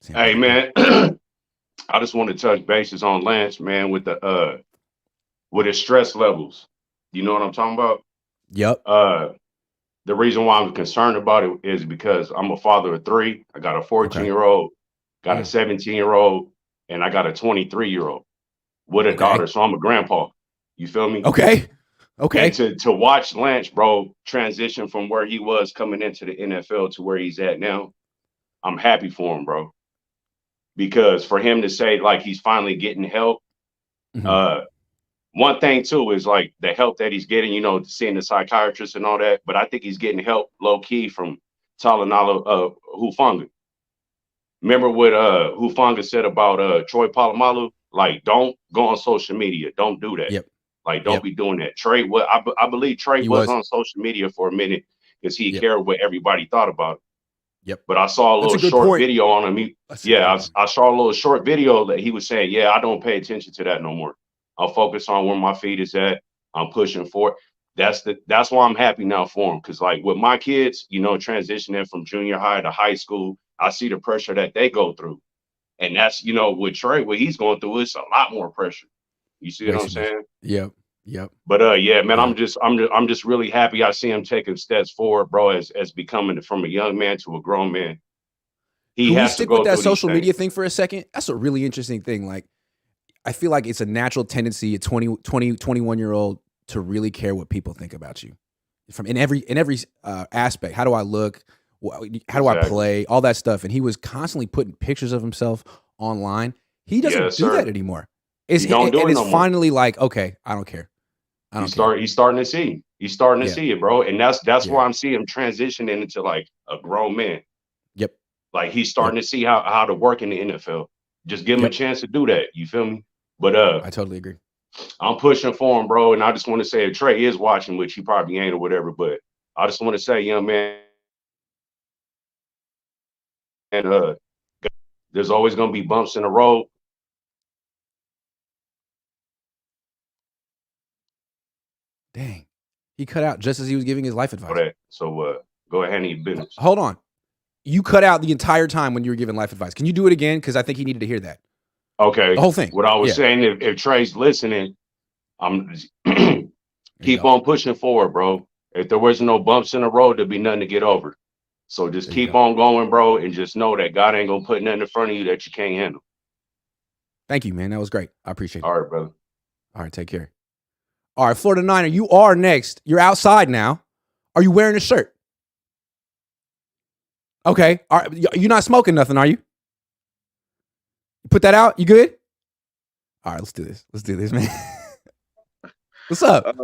Hey, man. I just want to touch bases on Lance, man, with his stress levels. You know what I'm talking about? Yep. The reason why I'm concerned about it is because I'm a father of 3. I got a 14-year-old, got a 17-year-old, and I got a 23-year-old with a daughter. So I'm a grandpa. You feel me? Okay. And to watch Lance, bro, transition from where he was coming into the NFL to where he's at now, I'm happy for him, bro. Because for him to say like he's finally getting help, one thing too is like the help that he's getting, you know, seeing the psychiatrist and all that. But I think he's getting help low key from Talanalo Hufanga. Remember what Hufanga said about Troy Polamalu? Like, don't go on social media. Don't do that. Yep. Like, don't be doing that. Trey, I believe Trey was on social media for a minute because he cared what everybody thought about it. Yep. But I saw a little short video on him. I saw a little short video that he was saying, I don't pay attention to that no more. I'll focus on where my feet is at. I'm pushing for it. That's why I'm happy now for him. Because like with my kids, you know, transitioning from junior high to high school, I see the pressure that they go through. And that's, you know, with Trey, what he's going through, it's a lot more pressure. You see what I'm saying? Yep. But man, I'm just really happy I see him taking steps forward, bro, as becoming from a young man to a grown man. Can we stick with that social media thing for a second? That's a really interesting thing. Like, I feel like it's a natural tendency, a 21-year-old to really care what people think about you from in every aspect. How do I look? How do I play? All that stuff. And he was constantly putting pictures of himself online. He doesn't do that anymore. It's finally like, okay, I don't care. He's starting to see. He's starting to see it, bro. And that's why I'm seeing him transitioning into like a grown man. Yep. Like he's starting to see how to work in the NFL. Just give him a chance to do that. You feel me? But I totally agree. I'm pushing for him, bro. And I just want to say, if Trey is watching, which he probably ain't or whatever, but I just want to say, young man, and there's always gonna be bumps in the road. Dang. He cut out just as he was giving his life advice. So go ahead and eat business. Hold on. You cut out the entire time when you were giving life advice. Can you do it again? Because I think he needed to hear that. Okay. The whole thing. What I was saying, if Trey's listening, I'm keep on pushing forward, bro. If there wasn't no bumps in the road, there'd be nothing to get over. So just keep on going, bro, and just know that God ain't gonna put nothing in front of you that you can't handle. Thank you, man. That was great. I appreciate it. All right, brother. All right, take care. All right, Florida Niner, you are next. You're outside now. Are you wearing a shirt? Okay. All right. You're not smoking nothing, are you? You put that out? You good? All right, let's do this. Let's do this, man. What's up?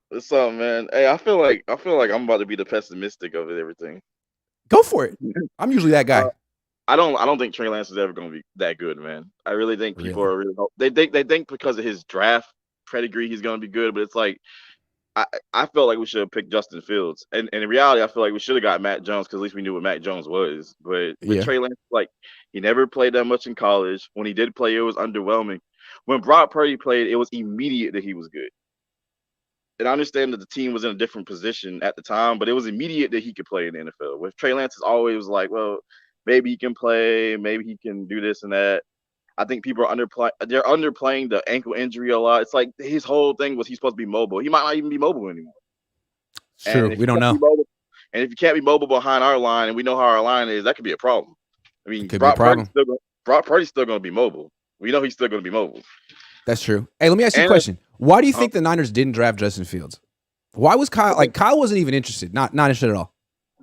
What's up, man? Hey, I feel like I'm about to be the pessimistic of everything. Go for it. I'm usually that guy. I don't think Trey Lance is ever going to be that good, man. I really think people are really they think because of his draft pedigree he's going to be good, but it's like I felt like we should have picked Justin Fields, and in reality, I feel like we should have got Matt Jones because at least we knew what Matt Jones was. But with Trey Lance, like he never played that much in college. When he did play, it was underwhelming. When Brock Purdy played, it was immediate that he was good. And I understand that the team was in a different position at the time, but it was immediate that he could play in the NFL. With Trey Lance, is always like, well, maybe he can play, maybe he can do this and that. I think people are underplaying the ankle injury a lot. It's like his whole thing was he's supposed to be mobile. He might not even be mobile anymore. It's true. We don't know. And if you can't be mobile behind our line, and we know how our line is, that could be a problem. I mean, Brock Purdy's still going to be mobile. We know he's still going to be mobile. That's true. Hey, let me ask you a question. Why do you think the Niners didn't draft Justin Fields? Why was Kyle like Kyle wasn't even interested? Not interested at all.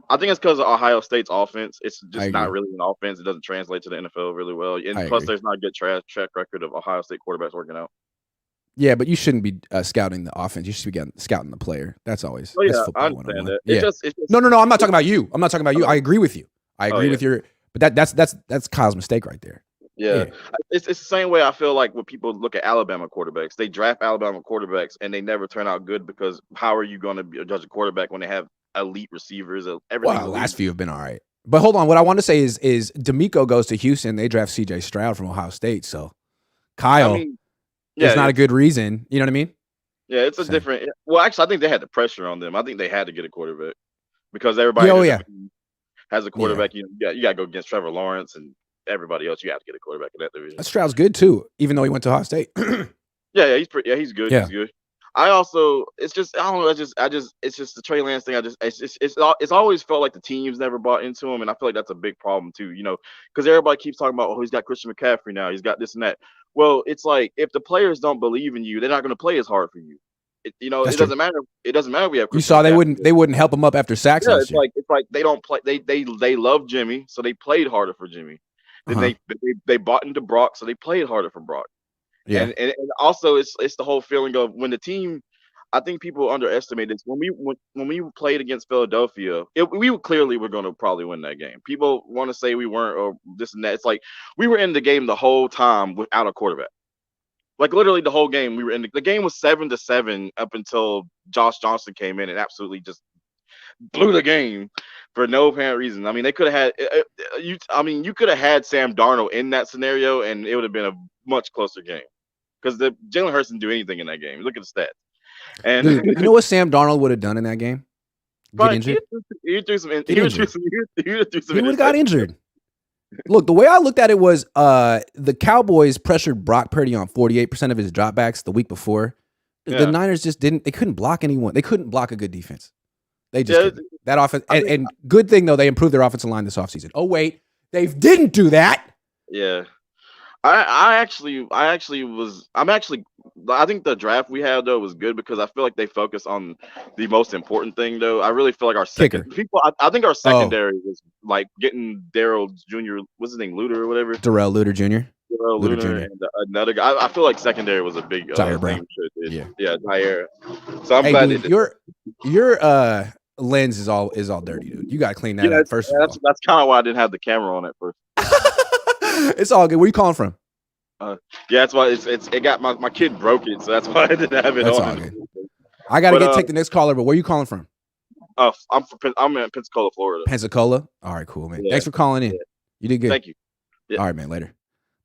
I think it's because of Ohio State's offense. It's just not really an offense. It doesn't translate to the NFL really well. And plus, there's not a good track record of Ohio State quarterbacks working out. Yeah, but you shouldn't be scouting the offense. You should be scouting the player. That's always. Oh, yeah, that's I understand that. Yeah. It's just, no. I'm not talking about you. I'm not talking about you. I agree with you. I agree with your. But that's Kyle's mistake right there. Yeah. It's the same way I feel like when people look at Alabama quarterbacks. They draft Alabama quarterbacks and they never turn out good because how are you going to judge a quarterback when they have elite receivers? Everything. Well, the last few have been all right. But hold on. What I want to say is D'Amico goes to Houston. They draft C.J. Stroud from Ohio State. So Kyle, it's not a good reason. You know what I mean? Yeah, it's a different. Well, actually, I think they had the pressure on them. I think they had to get a quarterback because everybody has a quarterback. You got to go against Trevor Lawrence and everybody else. You have to get a quarterback in that division. Stroud's good too, even though he went to Ohio State. He's good. Yeah. He's good. it's just I don't know. It's just the Trey Lance thing. It's always felt like the teams never bought into him, and I feel like that's a big problem too. Because everybody keeps talking about, oh, he's got Christian McCaffrey now, he's got this and that. Well, it's like if the players don't believe in you, they're not going to play as hard for you. It doesn't matter. It doesn't matter. We have Christian McCaffrey. They wouldn't help him up after sacks. Yeah, it's like they don't play. They love Jimmy, so they played harder for Jimmy. Then they bought into Brock, so they played harder for Brock. Yeah, and also it's the whole feeling of when the team. I think people underestimate this. When we played against Philadelphia, we clearly were going to probably win that game. People want to say we weren't or this and that. It's like we were in the game the whole time without a quarterback. Like literally the whole game we were in. The game was 7-7 up until Josh Johnson came in and absolutely just blew the game for no apparent reason. I mean, they could have had you could have had Sam Darnold in that scenario, and it would have been a much closer game because the Jalen Hurts didn't do anything in that game. Look at the stats. And dude, you know what Sam Darnold would have done in that game? Get injured. He would have got injured. Look, the way I looked at it was the Cowboys pressured Brock Purdy on 48% of his dropbacks the week before. The Niners just didn't. They couldn't block anyone. They couldn't block a good defense. They just couldn't. That offense. And good thing though, they improved their offensive line this offseason. Oh wait, they didn't do that. Yeah. I think the draft we had though was good because I feel like they focus on the most important thing though. I really feel like our I think our secondary was like getting Darrell Jr. What's his name, Luter or whatever. Darrell Luter Jr. And another guy. I feel like secondary was a big thing. Yeah, Jair. So I'm glad dude, your lens is all dirty, dude. You gotta clean that up first. That's kind of why I didn't have the camera on at first. It's all good. Where you calling from? Yeah, that's why it got my kid broke it, so that's why I didn't have it on. All good. I gotta take the next caller, but where you calling from? I'm in Pensacola, Florida. Pensacola? All right, cool, man. Yeah. Thanks for calling in. Yeah. You did good. Thank you. Yeah. All right, man. Later.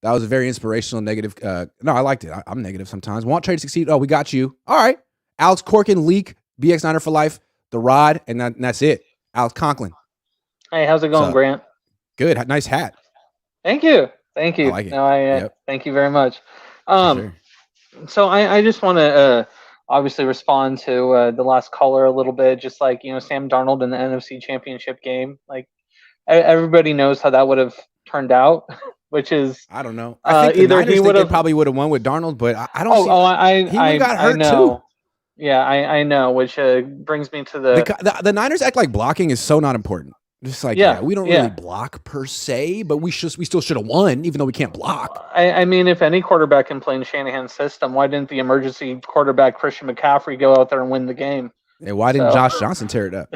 That was a very inspirational, negative. No, I liked it. I'm negative sometimes. Want Trey to succeed? Oh, we got you. All right. Alex Corkin, Leak, BX Niner for life, The Rod, and that's it. Alex Conklin. Hey, how's it going, Grant? Good. Nice hat. Thank you. I like it. No, thank you very much. Sure. So I just want to obviously respond to the last caller a little bit, just like, Sam Darnold in the NFC Championship game. Like, everybody knows how that would have turned out, which is I don't know. I think either he would have probably would have won with Darnold, but I don't. He got hurt too. Yeah, I know, which brings me to the Niners act like blocking is so not important. Just like we don't really block per se, but we still should have won, even though we can't block. I mean, if any quarterback can play in Shanahan's system, why didn't the emergency quarterback Christian McCaffrey go out there and win the game? And why didn't Josh Johnson tear it up?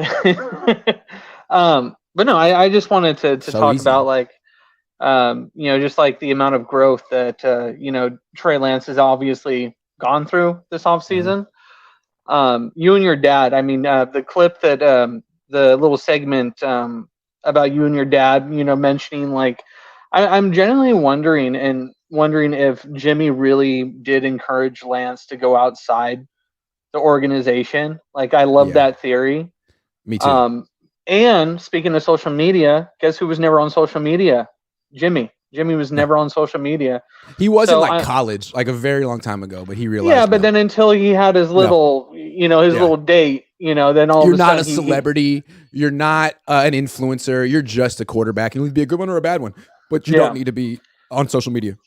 But no, I just wanted to talk about like, just like the amount of growth that Trey Lance has obviously gone through this offseason. You and your dad. I mean, the clip that. The little segment about you and your dad, mentioning like, I'm genuinely wondering if Jimmy really did encourage Lance to go outside the organization. Like, I love that theory. Me too. And speaking of social media, guess who was never on social media? Jimmy. Jimmy was never on social media. He was in college, like a very long time ago, but he realized. Yeah, but then until he had his little, little date, then all you're of a sudden not a celebrity. You're not an influencer. You're just a quarterback. You can be a good one or a bad one, but you don't need to be on social media.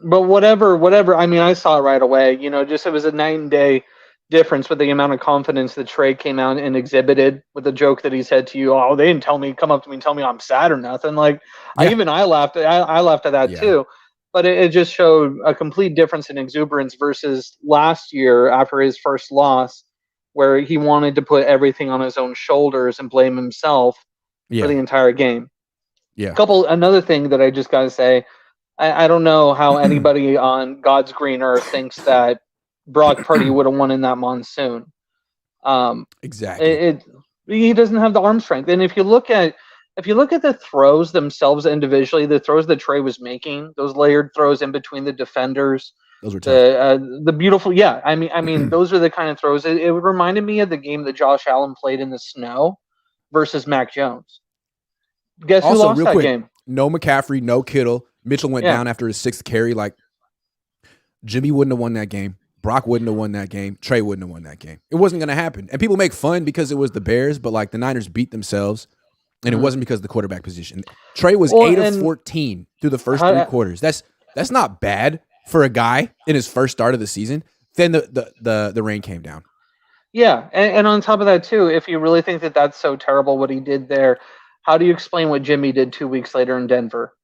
But whatever. I mean, I saw it right away. Just it was a night and day difference with the amount of confidence that Trey came out and exhibited with the joke that he said to you. Oh, they didn't come up to me and tell me I'm sad or nothing. Like, I laughed. I laughed at that too. But it just showed a complete difference in exuberance versus last year after his first loss, where he wanted to put everything on his own shoulders and blame himself for the entire game. Yeah. Another thing that I just got to say, I don't know how anybody on God's green earth thinks that Brock Purdy would have won in that monsoon. Exactly. He doesn't have the arm strength. And if you look at the throws themselves individually, the throws that Trey was making, those layered throws in between the defenders, those were tough. The beautiful, I mean, those are the kind of throws. It reminded me of the game that Josh Allen played in the snow versus Mac Jones. Guess who lost that game? No McCaffrey, no Kittle. Mitchell went down after his 6th carry. Like, Jimmy wouldn't have won that game. Brock wouldn't have won that game. Trey wouldn't have won that game. It wasn't going to happen. And people make fun because it was the Bears, but like the Niners beat themselves, and it wasn't because of the quarterback position. Trey was 8 of 14 through the first 3 quarters. That's not bad for a guy in his first start of the season. Then the rain came down. Yeah, and on top of that too, if you really think that that's so terrible what he did there, how do you explain what Jimmy did 2 weeks later in Denver?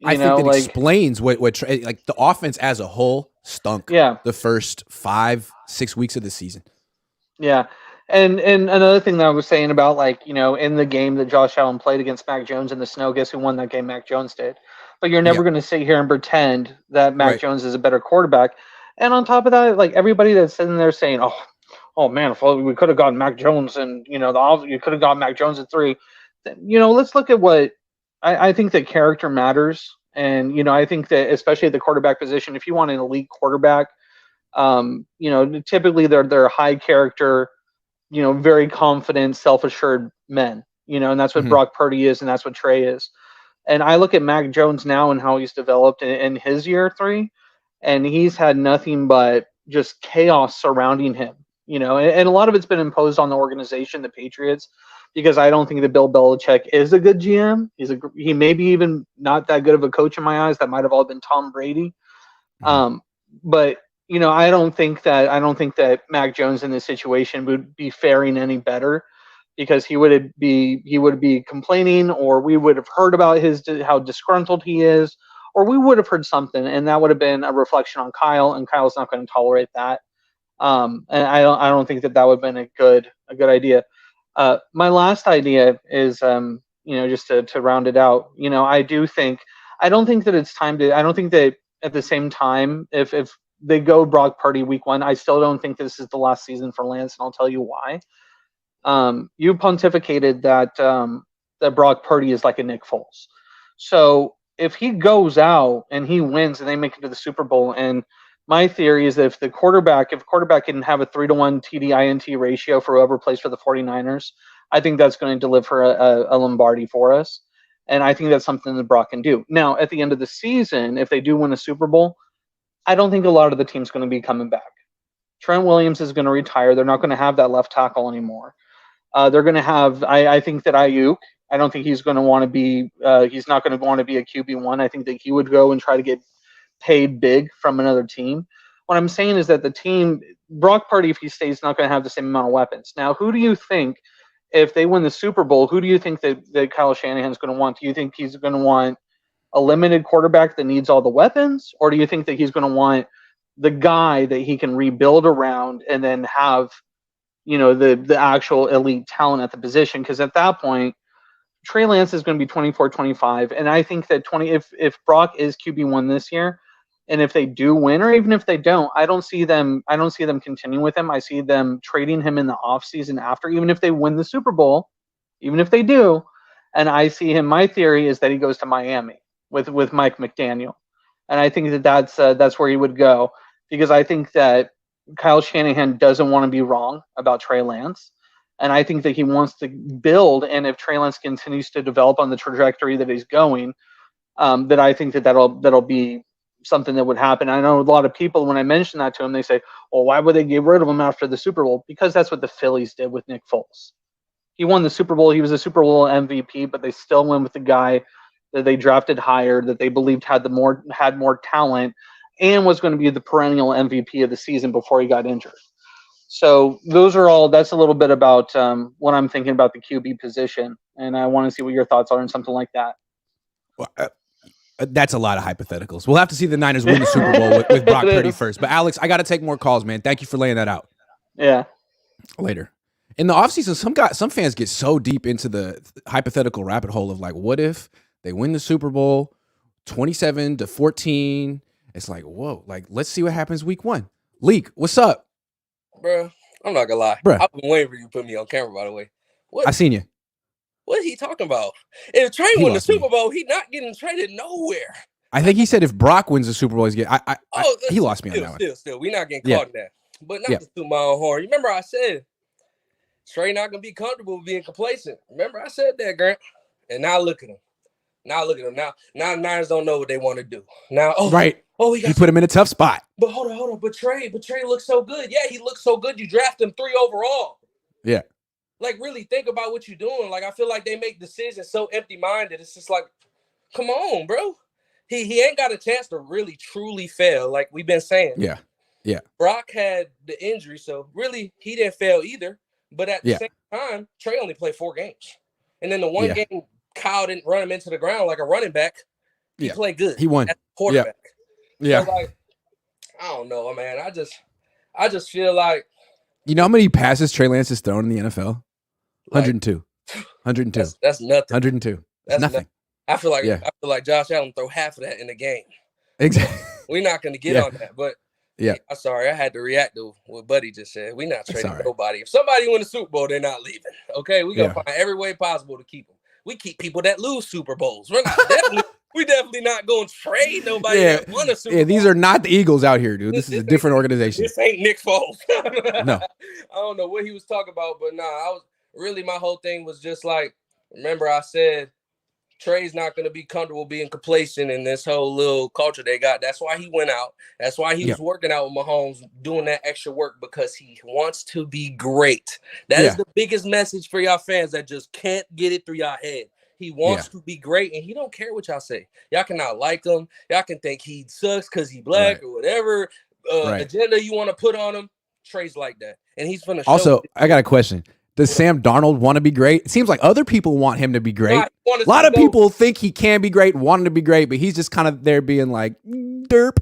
I think that explains what Trey, like the offense as a whole stunk. Yeah. The first 5-6 weeks of the season. Yeah. And another thing that I was saying about in the game that Josh Allen played against Mac Jones in the snow, guess who won that game? Mac Jones did. But you're never going to sit here and pretend that Mac Jones is a better quarterback. And on top of that, like everybody that's sitting there saying, oh man, if we could have gotten Mac Jones and you could have gotten Mac Jones at 3. Let's look at what I think that character matters. And I think that especially at the quarterback position, if you want an elite quarterback, typically they're high character, very confident, self-assured men, and that's what Brock Purdy is, and that's what Trey is. And I look at Mac Jones now and how he's developed in his year 3, and he's had nothing but just chaos surrounding him, and a lot of it's been imposed on the organization, the Patriots, because I don't think that Bill Belichick is a good GM. He may be even not that good of a coach in my eyes. That might have all been Tom Brady. But I don't think that Mac Jones in this situation would be faring any better, because he would be complaining, or we would have heard about how disgruntled he is, or we would have heard something, and that would have been a reflection on Kyle, and Kyle's not going to tolerate that. And I don't think that would have been a good idea. My last idea is, just to round it out, I don't think that it's time to, I don't think that at the same time, if they go Brock Purdy week 1, I still don't think this is the last season for Lance, and I'll tell you why. You pontificated that Brock Purdy is like a Nick Foles. So if he goes out and he wins and they make it to the Super Bowl, and my theory is that if a quarterback can have a 3-to-1 TD-INT ratio for whoever plays for the 49ers, I think that's going to deliver a Lombardi for us. And I think that's something that Brock can do. Now, at the end of the season, if they do win a Super Bowl, I don't think a lot of the team's going to be coming back. Trent Williams is going to retire. They're not going to have that left tackle anymore. They're going to have, I think that Ayuk, I don't think he's going to want to be, he's not going to want to be a QB1. I think that he would go and try to get paid big from another team. What I'm saying is that the team, Brock Purdy, if he stays, not going to have the same amount of weapons. Now, who do you think, if they win the Super Bowl, who do you think that Kyle Shanahan's going to want? Do you think he's going to want a limited quarterback that needs all the weapons, or do you think that he's going to want the guy that he can rebuild around and then have, the actual elite talent at the position? Because at that point, Trey Lance is going to be 24-25, and I think that if Brock is QB1 this year, and if they do win, or even if they don't, I don't see them continuing with him. I see them trading him in the offseason after, even if they win the Super Bowl, even if they do. And I see him, my theory is that he goes to Miami with Mike McDaniel. And I think that that's where he would go, because I think that Kyle Shanahan doesn't want to be wrong about Trey Lance. And I think that he wants to build, and if Trey Lance continues to develop on the trajectory that he's going, that I think that'll be something that would happen. I know a lot of people, when I mention that to them, they say, well, why would they get rid of him after the Super Bowl? Because that's what the Phillies did with Nick Foles. He won the Super Bowl. He was a Super Bowl MVP, but they still went with the guy that they drafted higher, that they believed had more talent, and was going to be the perennial MVP of the season before he got injured. So that's a little bit about what I'm thinking about the QB position, and I want to see what your thoughts are on something like that. Well, that's a lot of hypotheticals. We'll have to see the Niners win the Super Bowl with Brock Purdy first. But Alex, I got to take more calls, man. Thank you for laying that out. Yeah. Later. In the offseason, some fans get so deep into the hypothetical rabbit hole of like, what if they win the Super Bowl 27-14? It's like, whoa, like, let's see what happens week 1. Leak, what's up? Bro, I'm not gonna lie. Bruh. I've been waiting for you to put me on camera, by the way. I seen you. What is he talking about? If Trey won the Super Bowl, he's not getting traded nowhere. I think he said if Brock wins the Super Bowl, he's getting. He lost me on that one. Still, we're not getting caught in that. But not to toot my own horn. You remember I said Trey not gonna be comfortable with being complacent. Remember I said that, Grant. And now look at him. Now look at him. Now the Niners don't know what they want to do. Now, he put him in a tough spot. But hold on. But Trey looks so good. Yeah, he looks so good. You draft him 3 overall. Yeah. Like, really think about what you're doing. Like, I feel like they make decisions so empty-minded. It's just like, come on, bro. He ain't got a chance to really, truly fail, like we've been saying. Yeah. Brock had the injury, so really, he didn't fail either. But at the same time, Trey only played 4 games. And then the one game, Kyle didn't run him into the ground like a running back. He played good. He won. As a quarterback. Yeah. So, like, I don't know, man. I just feel like. You know how many passes Trey Lance has thrown in the NFL? 102. 102. That's nothing. 102. That's nothing. I feel like Josh Allen throw half of that in the game. Exactly. We're not going to get on that, but I'm sorry. I had to react to what Buddy just said. We're not trading nobody. If somebody win the Super Bowl, they're not leaving. Okay, we gonna find every way possible to keep them. We keep people that lose Super Bowls. We're not definitely not going to trade nobody that won a Super Bowl. These are not the Eagles out here, dude. This is a different organization. This ain't Nick Foles. No. I don't know what he was talking about, but my whole thing was just like, remember I said Trey's not going to be comfortable being complacent in this whole little culture they got. That's why he went out. That's why he was working out with Mahomes, doing that extra work, because he wants to be great. That is the biggest message for y'all fans that just can't get it through y'all head. He wants to be great, and he don't care what y'all say. Y'all cannot like him. Y'all can think he sucks because he black or whatever agenda you want to put on him. Trey's like that, and he's going to show. Also, I got a question. Does Sam Darnold want to be great? It seems like other people want him to be great. A lot of people think he can be great, want him to be great, but he's just kind of there being like, derp.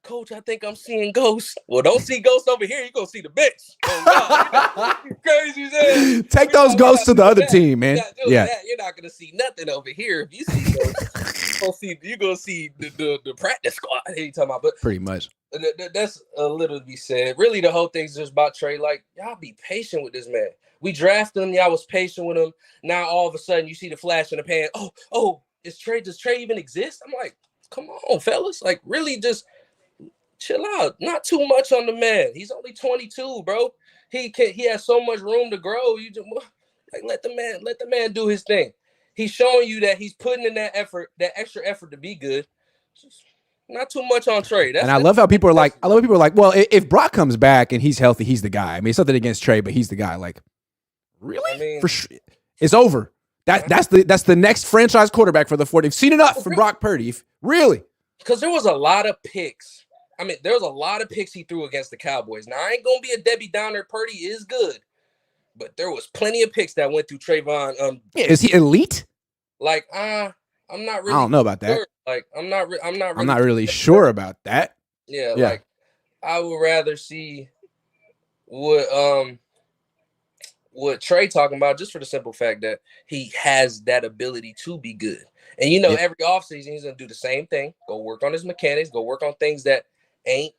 Coach, I think I'm seeing ghosts. Well, don't see ghosts over here. You're going to see the bitch. Oh, no. Crazy as Take those ghosts to the other team, man. You're not going to see nothing over here. If you see ghosts, you're going to see the practice squad. Hey, you talking about? But pretty much. That's a little to be said. Really, the whole thing's just about Trey. Like, y'all be patient with this man. We drafted him. Y'all was patient with him. Now, all of a sudden, you see the flash in the pan. Oh, does Trey even exist? I'm like, come on, fellas. Like, really just chill out. Not too much on the man. He's only 22, bro. He has so much room to grow. You just like let the man do his thing. He's showing you that he's putting in that effort, that extra effort to be good. Just not too much on Trey. I love how people are like, well, if Brock comes back and he's healthy, he's the guy. I mean, something against Trey, but he's the guy. Like, really? I mean, for sure, it's over. That's the next franchise quarterback for the 40. You've seen enough from Brock Purdy. Really? Because there was a lot of picks. I mean, there was a lot of picks he threw against the Cowboys. Now, I ain't going to be a Debbie Downer. Purdy is good. But there was plenty of picks that went through Trayvon. Is he elite? Like, I'm not really. I don't know about that. Sure. Like, I'm not really sure about that. Yeah, like, I would rather see what Trey talking about, just for the simple fact that he has that ability to be good. And, every offseason, he's going to do the same thing. Go work on his mechanics. Go work on things that ain't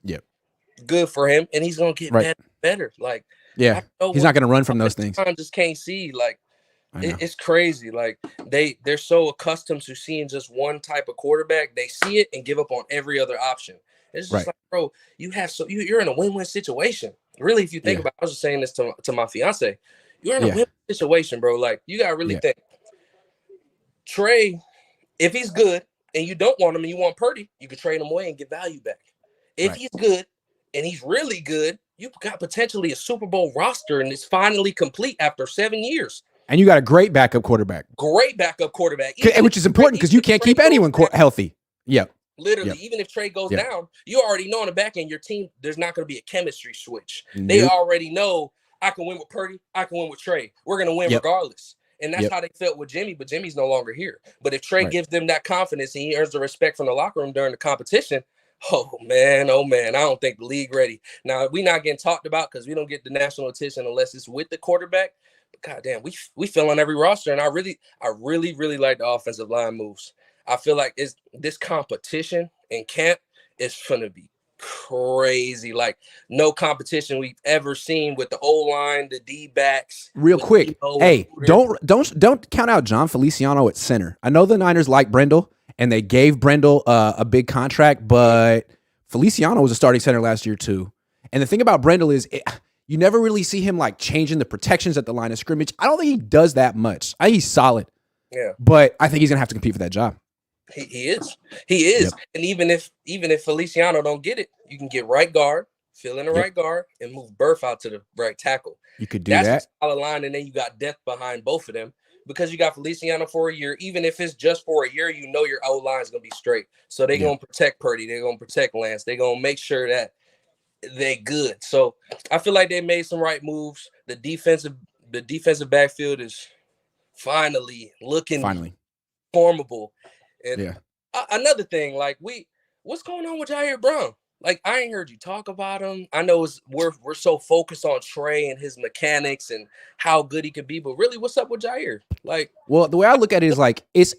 good for him. And he's going to get better. Like, he's not going to run from those things. I just can't see. Like, it's crazy. Like, they're so accustomed to seeing just one type of quarterback. They see it and give up on every other option. It's just like, bro, you're in a win-win situation. Really, if you think about it, I was just saying this to my fiance. You're in a win-win situation, bro. Like, you got to really think. Trey, if he's good and you don't want him and you want Purdy, you can trade him away and get value back. If he's good and he's really good, you've got potentially a Super Bowl roster and it's finally complete after 7 years. And you got a great backup quarterback. Which is important because you can't keep anyone healthy. Yeah. Literally, even if Trey goes down, you already know on the back end, your team, there's not going to be a chemistry switch. Nope. They already know I can win with Purdy. I can win with Trey. We're going to win regardless. And that's how they felt with Jimmy, but Jimmy's no longer here. But if Trey gives them that confidence and he earns the respect from the locker room during the competition, oh man, I don't think the league ready. Now, we're not getting talked about because we don't get the national attention unless it's with the quarterback. But goddamn, we fill on every roster, and I really like the offensive line moves. I feel like this competition in camp is gonna be crazy. Like, no competition we've ever seen with the O-line, the D-backs. Real quick, hey, don't count out John Feliciano at center. I know the Niners like Brendel, and they gave Brendel a big contract, but Feliciano was a starting center last year too. And the thing about Brendel is you never really see him like changing the protections at the line of scrimmage. I don't think he does that much. I think he's solid. Yeah. But I think he's going to have to compete for that job. He is. Yep. And even if Feliciano don't get it, you can get right guard, fill in the right guard, and move Burf out to the right tackle. You could do That's that. a solid line, and then you got depth behind both of them because you got Feliciano for a year. Even if it's just for a year, you know your O line is gonna be straight. So they're gonna protect Purdy. They're gonna protect Lance. They're gonna make sure that they're good. So I feel like they made some right moves. The defensive backfield is finally looking formable. And another thing, like what's going on with Jair Brown? Like, I ain't heard you talk about him. I know we're so focused on Trey and his mechanics and how good he could be, but really, what's up with Jair? Like, well, the way I look at it is like it's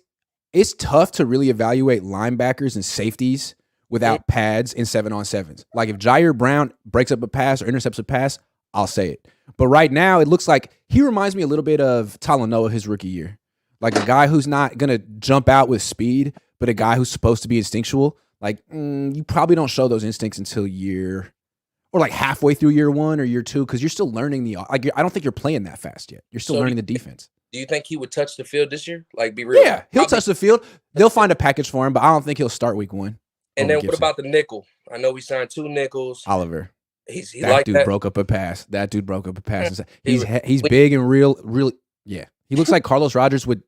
tough to really evaluate linebackers and safeties without pads in 7-on-7s. Like, if Jair Brown breaks up a pass or intercepts a pass, I'll say it. But right now, it looks like he reminds me a little bit of Talanoa his rookie year. Like a guy who's not going to jump out with speed, but a guy who's supposed to be instinctual. Like, you probably don't show those instincts until halfway through year 1 or year 2, because you're still learning I don't think you're playing that fast yet. You're still learning the defense. Do you think he would touch the field this year? Like, be real? Yeah, he'll touch the field. They'll find a package for him, but I don't think he'll start week 1. And then what about the nickel? I know we signed 2 nickels. Oliver. That dude broke up a pass. That dude broke up a pass. He's big and really. Yeah, he looks like Carlos Rogers with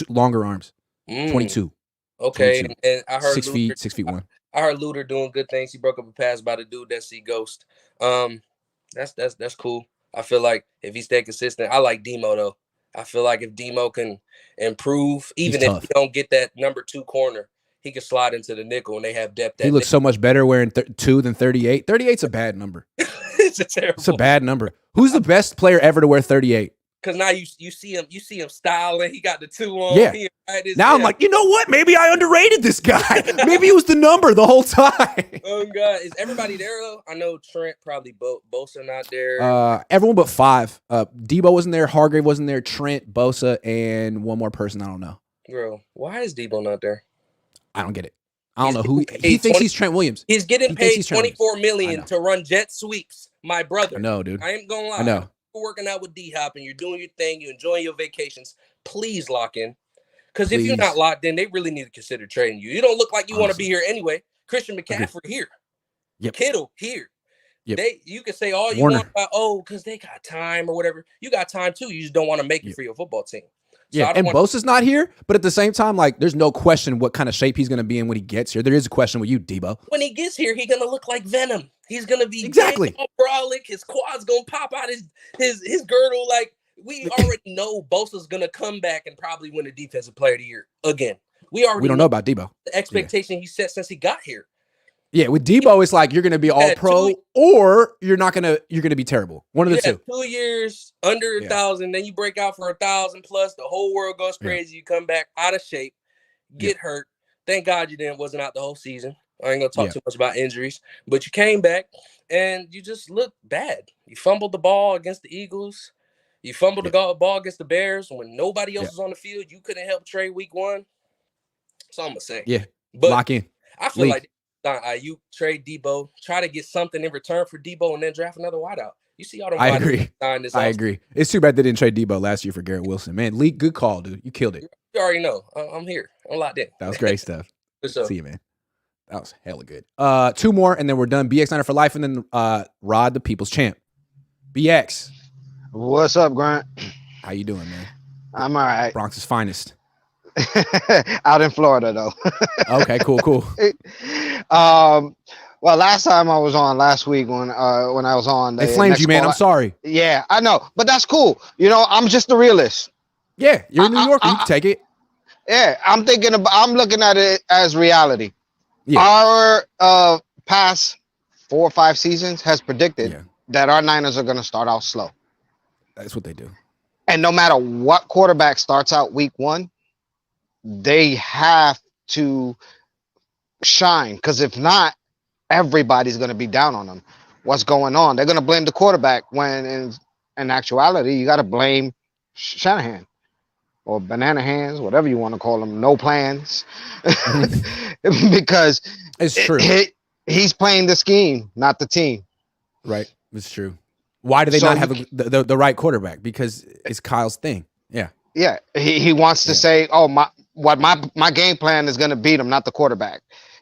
longer arms. 22. Okay, 22. And I heard 6 feet 1. I heard Luter doing good things. He broke up a pass by the dude that see Ghost. That's cool. I feel like if he stay consistent, I like Demo though. I feel like if Demo can improve, even if he don't get that number 2 corner, he can slide into the nickel and they have depth. He looks so much better wearing 2 than 38. 38's a bad number. It's a bad number. Who's the best player ever to wear 38? Because now you see him styling. He got the 2 on. Yeah. Now I'm like, you know what? Maybe I underrated this guy. Maybe he was the number the whole time. Oh God, is everybody there though? I know Trent probably Bosa not there. Everyone but 5. Debo wasn't there. Hargrave wasn't there. Trent, Bosa, and one more person. I don't know. Bro, why is Debo not there? I don't get it. I don't know who he thinks he's Trent Williams. He's getting paid $24 million to run jet sweeps. My brother. I know, dude. I ain't gonna lie. I know. You're working out with D-Hop and you're doing your thing. You're enjoying your vacations. Please lock in. Because if you're not locked in, they really need to consider trading you. You don't look like you want to be here anyway. Christian McCaffrey here. Yep. Kittle here. Yep. You can say all you want about, because they got time or whatever. You got time too. You just don't want to make it for your football team. So and Bosa's not here, but at the same time, like, there's no question what kind of shape he's going to be in when he gets here. There is a question with you, Debo. When he gets here, he's going to look like Venom. He's going to be brolic. His quad's going to pop out his girdle. Like, we already know Bosa's going to come back and probably win the Defensive Player of the Year again. We don't know about Debo. The expectation he set since he got here. Yeah, with Debo, it's like you're going to be all pro or you're going to be terrible. One of the two. 2 years under 1,000, then you break out for 1,000 plus. The whole world goes crazy. You come back out of shape, get hurt. Thank God you wasn't out the whole season. I ain't gonna talk too much about injuries, but you came back and you just looked bad. You fumbled the ball against the Eagles. You fumbled the ball against the Bears when nobody else was on the field. You couldn't help Trey week 1. That's all I'm gonna say. Yeah, but lock in. I feel like you trade Debo, try to get something in return for Debo, and then draft another wideout. You see all the I agree. It's too bad they didn't trade Debo last year for Garrett Wilson. Man, Lee, good call, dude. You killed it. You already know. I'm here. I'm locked in. That was great stuff. See you, man. That was hella good. 2 more, and then we're done. BX Niner for life, and then Rod, the people's champ. BX. What's up, Grant? How you doing, man? I'm all right. Bronx's finest. Out in Florida, though. Okay, cool. Well, last time I was on last week when I was on, they flamed you, man. I'm sorry. Yeah, I know, but that's cool. You know, I'm just a realist. Yeah, you're a New Yorker. You can take it. Yeah, I'm looking at it as reality. Yeah. Our past 4 or 5 seasons has predicted that our Niners are going to start out slow. That's what they do. And no matter what quarterback starts out week 1, they have to shine, because if not, everybody's going to be down on them. What's going on? They're going to blame the quarterback when in actuality, you got to blame Shanahan or Banana Hands, whatever you want to call them. No plans. Because it's true. He's playing the scheme, not the team. Right. It's true. Why do they not have the right quarterback? Because it's Kyle's thing. Yeah. Yeah, he wants to say, "Oh, my game plan is going to beat him, not the quarterback."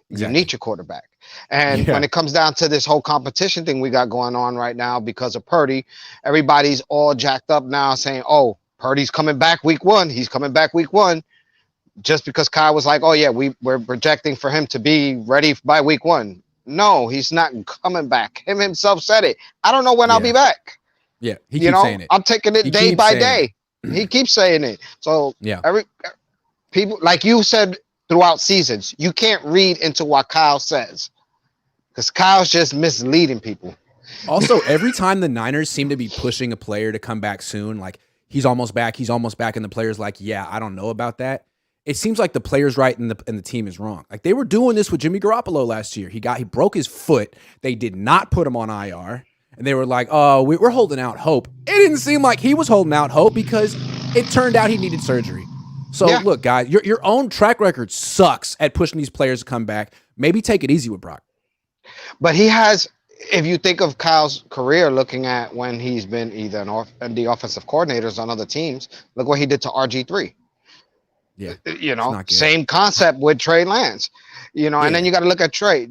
Exactly. You need your quarterback. And when it comes down to this whole competition thing we got going on right now because of Purdy, everybody's all jacked up now saying, "Oh, Purdy's coming back week 1. He's coming back week 1." Just because Kyle was like, "Oh yeah, we're projecting for him to be ready by week 1." No, he's not coming back. Him himself said it. I don't know when I'll be back. Yeah, he keeps saying it. I'm taking it day by day. He keeps saying it. So every people, like you said throughout seasons, you can't read into what Kyle says because Kyle's just misleading people. Also, every time the Niners seem to be pushing a player to come back soon, like he's almost back, and the player's like, yeah, I don't know about that. It seems like the player's right and the team is wrong. Like they were doing this with Jimmy Garoppolo last year. He broke his foot. They did not put him on IR. And they were like, oh, we're holding out hope. It didn't seem like he was holding out hope because it turned out he needed surgery. So look, guys, your own track record sucks at pushing these players to come back. Maybe take it easy with Brock. But he has, if you think of Kyle's career, looking at when he's been either the offensive coordinators on other teams, look what he did to RG3. Yeah. Same concept with Trey Lance, and then you got to look at Trey.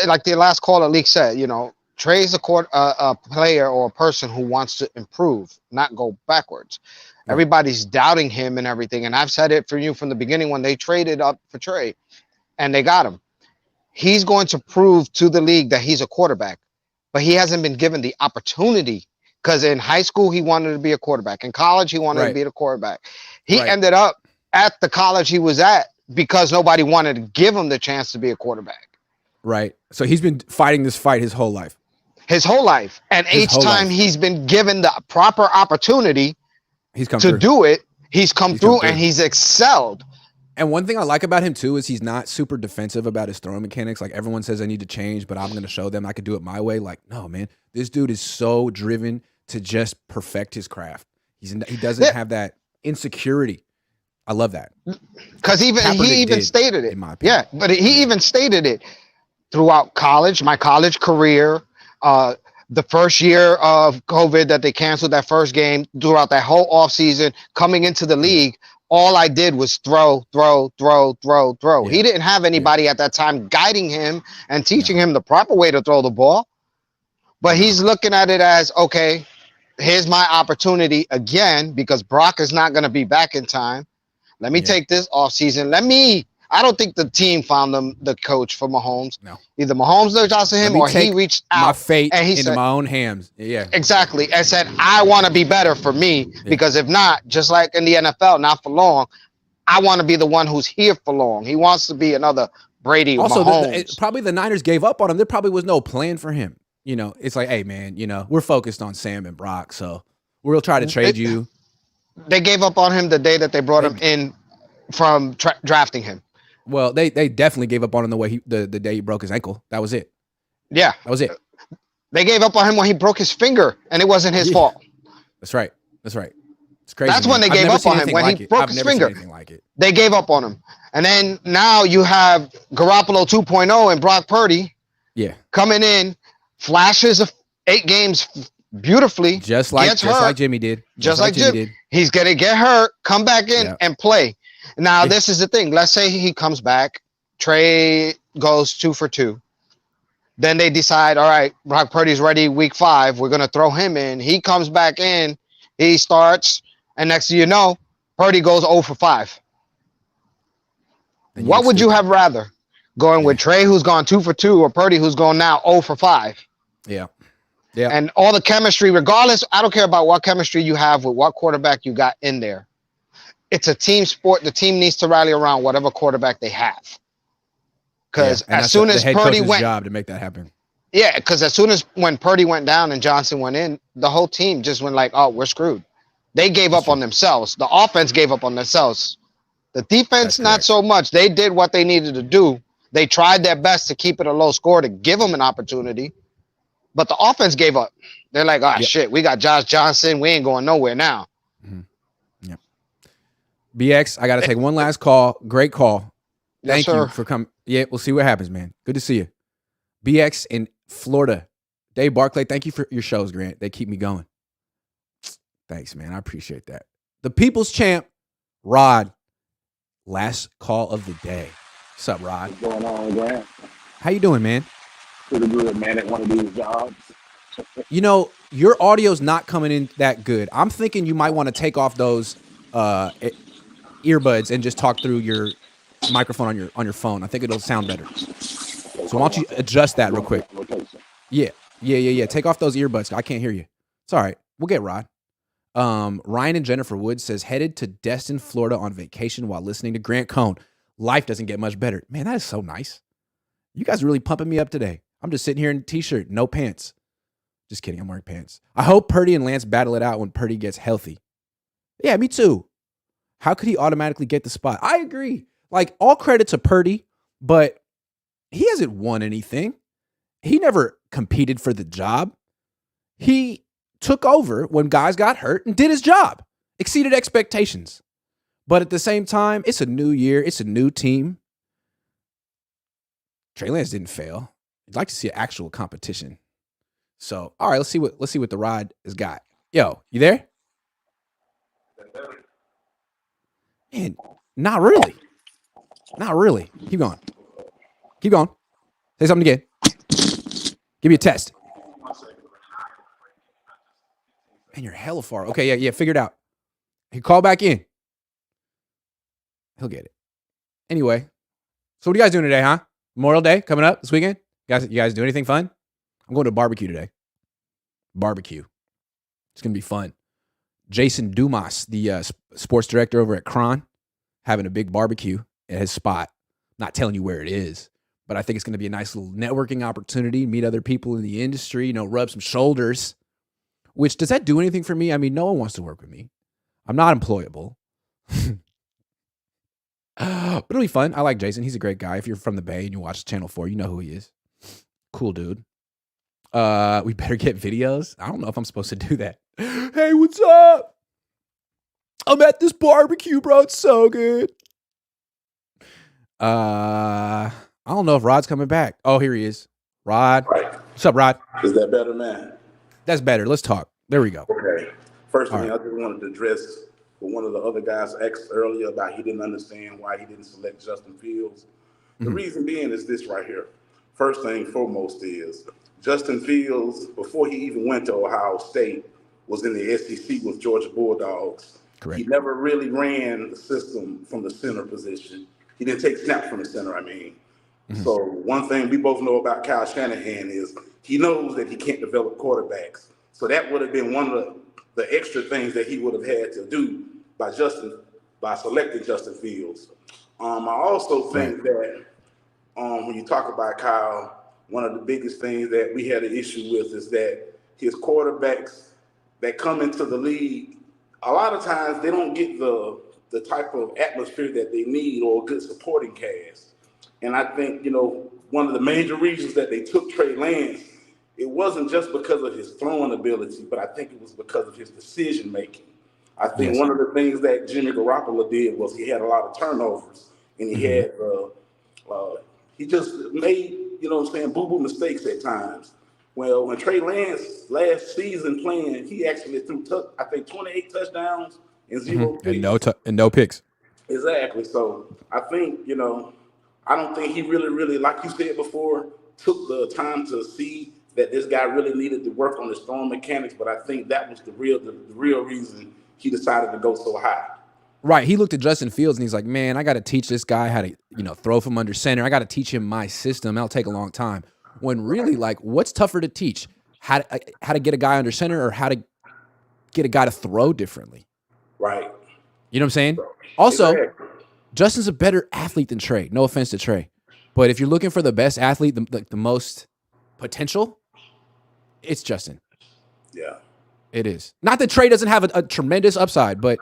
Like the last caller leak said, Trey's a player or a person who wants to improve, not go backwards. Right. Everybody's doubting him and everything. And I've said it for you from the beginning when they traded up for Trey and they got him. He's going to prove to the league that he's a quarterback, but he hasn't been given the opportunity because in high school, he wanted to be a quarterback. In college, he wanted to be the quarterback. He ended up at the college he was at because nobody wanted to give him the chance to be a quarterback. Right. So he's been fighting this fight his whole life. And each time he's been given the proper opportunity do it, he's come through and he's excelled. And one thing I like about him too is he's not super defensive about his throwing mechanics. Like everyone says I need to change, but I'm going to show them I could do it my way. Like, no, man, this dude is so driven to just perfect his craft. He doesn't have that insecurity. I love that. Because he even stated it. In my opinion. Yeah, but he even stated it throughout my college career, the first year of COVID that they canceled that first game, throughout that whole offseason, coming into the league, all I did was throw. Yeah. He didn't have anybody at that time guiding him and teaching him the proper way to throw the ball. But he's looking at it as, okay, here's my opportunity again because Brock is not going to be back in time. Let me take this offseason. I don't think the team found the coach for Mahomes. No. Either Mahomes reached out to him or he reached out. My fate into my own hands. Yeah. Exactly. And said, I want to be better for me because if not, just like in the NFL, not for long, I want to be the one who's here for long. He wants to be another Brady or Mahomes. Probably the Niners gave up on him. There probably was no plan for him. It's like, hey, man, we're focused on Sam and Brock, so we'll try to trade you. They gave up on him the day that they brought him in from drafting him. Well, they definitely gave up on him the day he broke his ankle. That was it. Yeah. That was it. They gave up on him when he broke his finger, and it wasn't his fault. That's right. It's crazy. That's when they gave up on him, when he broke his finger. They gave up on him. And then now you have Garoppolo 2.0 and Brock Purdy coming in, flashes of 8 games beautifully. Just like Jimmy did. Just like Jimmy did. He's going to get hurt, come back in and play. Now, this is the thing. Let's say he comes back. Trey goes 2 for 2. Then they decide, all right, Brock Purdy's ready week 5. We're going to throw him in. He comes back in. He starts. And next thing you know, Purdy goes 0 for 5. What would you have rather? Going with Trey, who's gone 2 for 2, or Purdy, who's gone now 0 for 5? Yeah. Yeah. And all the chemistry, regardless, I don't care about what chemistry you have with what quarterback you got in there. It's a team sport. The team needs to rally around whatever quarterback they have. Because as soon as Purdy went, job to make that happen. Yeah, because as soon as when Purdy went down and Johnson went in, the whole team just went like, "Oh, we're screwed." They gave up on themselves. The offense gave up on themselves. The defense, not so much. They did what they needed to do. They tried their best to keep it a low score to give them an opportunity, but the offense gave up. They're like, "Ah, shit, we got Josh Johnson. We ain't going nowhere now." BX, I got to take one last call. Great call. Thank you for coming. Yeah, we'll see what happens, man. Good to see you. BX in Florida. Dave Barclay, thank you for your shows, Grant. They keep me going. Thanks, man. I appreciate that. The people's champ, Rod, last call of the day. What's up, Rod? What's going on, Grant? How you doing, man? Pretty good, man, at one of these jobs. You know, your audio's not coming in that good. I'm thinking you might want to take off those earbuds and just talk through your microphone on your phone. I think it'll sound better. So why don't you adjust that real quick? Yeah. Take off those earbuds. I can't hear you. It's all right. We'll get Rod. Ryan and Jennifer Woods says, headed to Destin, Florida on vacation while listening to Grant Cohn. Life doesn't get much better. Man, that is so nice. You guys are really pumping me up today. I'm just sitting here in a t-shirt, no pants. Just kidding. I'm wearing pants. I hope Purdy and Lance battle it out when Purdy gets healthy. Yeah, me too. How could he automatically get the spot? I agree. Like, all credit to Purdy, but he hasn't won anything. He never competed for the job. He took over when guys got hurt and did his job. Exceeded expectations. But at the same time, it's a new year. It's a new team. Trey Lance didn't fail. I'd like to see actual competition. So, all right, let's see what the Rod has got. Yo, you there? Man, not really. Not really. Keep going. Keep going. Say something again. Give me a test. Man, you're hella far. Okay, yeah, figure it out. He call back in. He'll get it. Anyway, so what are you guys doing today, huh? Memorial Day coming up this weekend? You guys do anything fun? I'm going to a barbecue today. Barbecue. It's going to be fun. Jason Dumas, the sports director over at Cohn, having a big barbecue at his spot. Not telling you where it is, but I think it's going to be a nice little networking opportunity, meet other people in the industry, rub some shoulders. Which, does that do anything for me? I mean, no one wants to work with me. I'm not employable. But it'll be fun. I like Jason. He's a great guy. If you're from the Bay and you watch Channel 4, you know who he is. Cool dude. We better get videos. I don't know if I'm supposed to do that. Hey, what's up? I'm at this barbecue, bro. It's so good. I don't know if Rod's coming back. Oh, here he is. Rod. Right. What's up, Rod? Is that better, man? That's better. Let's talk. There we go. Okay. First thing, right. I just wanted to address what one of the other guys asked earlier about he didn't understand why he didn't select Justin Fields. The reason being is this right here. First thing foremost is Justin Fields, before he even went to Ohio State, was in the SEC with Georgia Bulldogs. Correct. He never really ran the system from the center position. He didn't take snaps from the center, I mean. So one thing we both know about Kyle Shanahan is he knows that he can't develop quarterbacks. So that would have been one of the extra things that he would have had to do by selecting Justin Fields. I also think that when you talk about Kyle, one of the biggest things that we had an issue with is that his quarterbacks that come into the league, a lot of times they don't get the type of atmosphere that they need or a good supporting cast. And I think, one of the major reasons that they took Trey Lance, it wasn't just because of his throwing ability, but I think it was because of his decision making. I think one of the things that Jimmy Garoppolo did was he had a lot of turnovers, and he had he just made boo-boo mistakes at times. Well, when Trey Lance last season playing, he actually threw 28 touchdowns and 0 picks. And no picks. Exactly. So I think I don't think he really, like you said before, took the time to see that this guy really needed to work on his throwing mechanics. But I think that was the real reason he decided to go so high. Right. He looked at Justin Fields and he's like, man, I got to teach this guy how to, throw from under center. I got to teach him my system. That'll take a long time. When really, what's tougher to teach? How to get a guy under center or how to get a guy to throw differently? Right. You know what I'm saying? Also, Justin's a better athlete than Trey. No offense to Trey. But if you're looking for the best athlete, the most potential, it's Justin. Yeah. It is. Not that Trey doesn't have a tremendous upside, but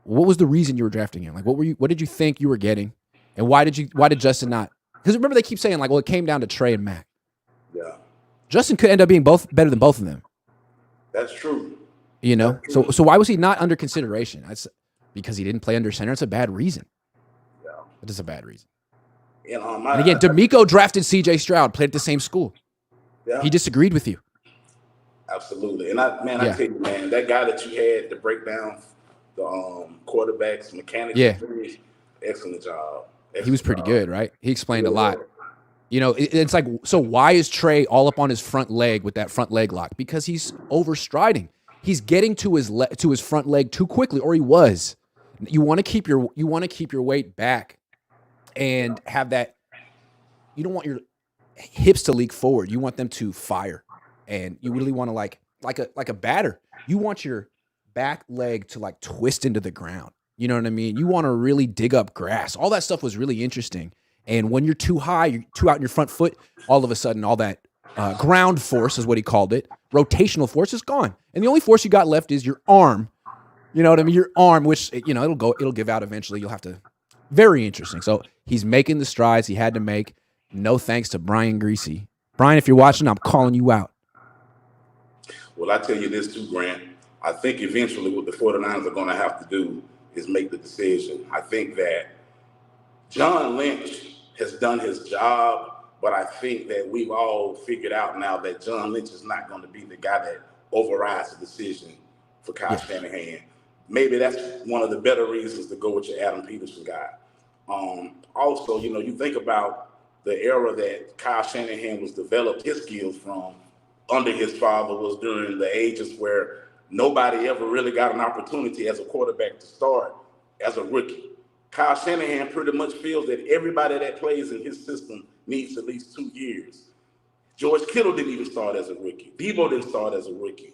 what was the reason you were drafting him? What did you think you were getting? And why did Justin not? Because remember they keep saying it came down to Trey and Mac. Yeah. Justin could end up being better than both of them. That's true. So why was he not under consideration? That's because he didn't play under center. It's a bad reason. Yeah. It is a bad reason. And again, D'Amico drafted C.J. Stroud, played at the same school. Yeah. He disagreed with you. Absolutely. And I tell you, man, that guy that you had to break down the quarterbacks, mechanics. Yeah. Excellent job. He was pretty good, right? He explained a lot. Well. You know, it's like, so why is Trey all up on his front leg with that front leg lock? Because he's overstriding. He's getting to his front leg too quickly, or he was. You want to keep your weight back and have that. You don't want your hips to leak forward. You want them to fire, and you really want to like a batter. You want your back leg to like twist into the ground. You know what I mean? You want to really dig up grass. All that stuff was really interesting. And when you're too high, you're too out in your front foot, all of a sudden, all that ground force is what he called it. Rotational force is gone. And the only force you got left is your arm. You know what I mean? Your arm, which, you know, it'll give out eventually. You'll have to. Very interesting. So he's making the strides he had to make. No thanks to Brian Greasy. Brian, if you're watching, I'm calling you out. Well, I tell you this too, Grant. I think eventually what the 49ers are going to have to do is make the decision. I think that John Lynch has done his job, but I think that we've all figured out now that John Lynch is not going to be the guy that overrides the decision for Kyle Shanahan. Maybe that's one of the better reasons to go with your Adam Peterson guy. Also, you know, you think about the era that Kyle Shanahan was developed his skills from under his father was during the ages where nobody ever really got an opportunity as a quarterback to start as a rookie. Kyle Shanahan pretty much feels that everybody that plays in his system needs at least 2 years. George Kittle didn't even start as a rookie. Debo didn't start as a rookie.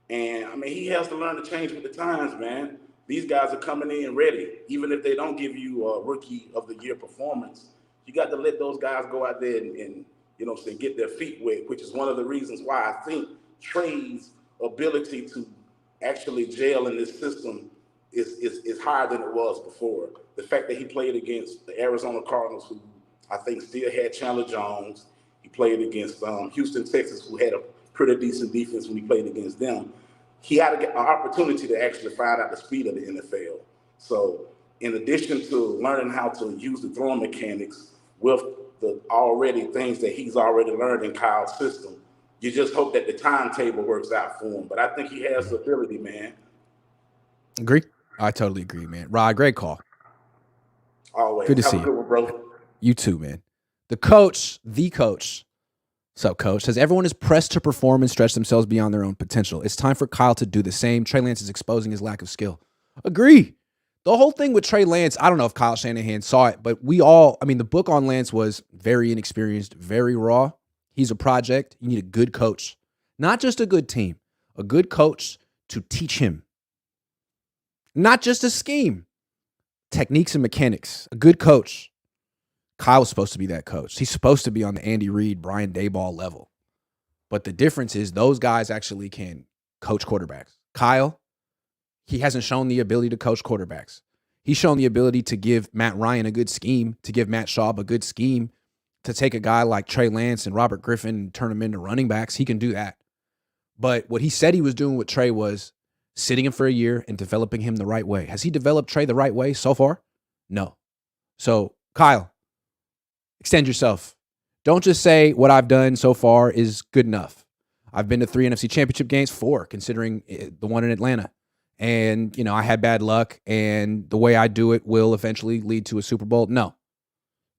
And, I mean, he has to learn to change with the times, man. These guys are coming in ready. Even if they don't give you a rookie of the year performance, you got to let those guys go out there and you know, say, get their feet wet, which is one of the reasons why I think Trey's ability to actually gel in this system is higher than it was before. The fact that he played against the Arizona Cardinals, who I think still had Chandler Jones. He played against Houston, Texas, who had a pretty decent defense when he played against them. He had an opportunity to actually find out the speed of the NFL. So in addition to learning how to use the throwing mechanics with the already things that he's already learned in Kyle's system, you just hope that the timetable works out for him. But I think he has the ability, man. Agree? I totally agree, man. Rod, great call. Always. Good to Have see a good one, bro. You too, man. The coach, so coach, says everyone is pressed to perform and stretch themselves beyond their own potential. It's time for Kyle to do the same. Trey Lance is exposing his lack of skill. Agree. The whole thing with Trey Lance, I don't know if Kyle Shanahan saw it, but the book on Lance was very inexperienced, very raw. He's a project. You need a good coach, not just a good team, a good coach to teach him. Not just a scheme, techniques and mechanics, a good coach. Kyle's supposed to be that coach. He's supposed to be on the Andy Reid, Brian Daboll level. But the difference is those guys actually can coach quarterbacks. Kyle, he hasn't shown the ability to coach quarterbacks. He's shown the ability to give Matt Ryan a good scheme, to give Matt Schaub a good scheme, to take a guy like Trey Lance and Robert Griffin and turn them into running backs. He can do that. But what he said he was doing with Trey was sitting him for a year and developing him the right way. Has he developed Trey the right way so far? No. So, Kyle, extend yourself. Don't just say what I've done so far is good enough. I've been to 3 NFC Championship games, 4, considering the one in Atlanta. And, I had bad luck, and the way I do it will eventually lead to a Super Bowl. No.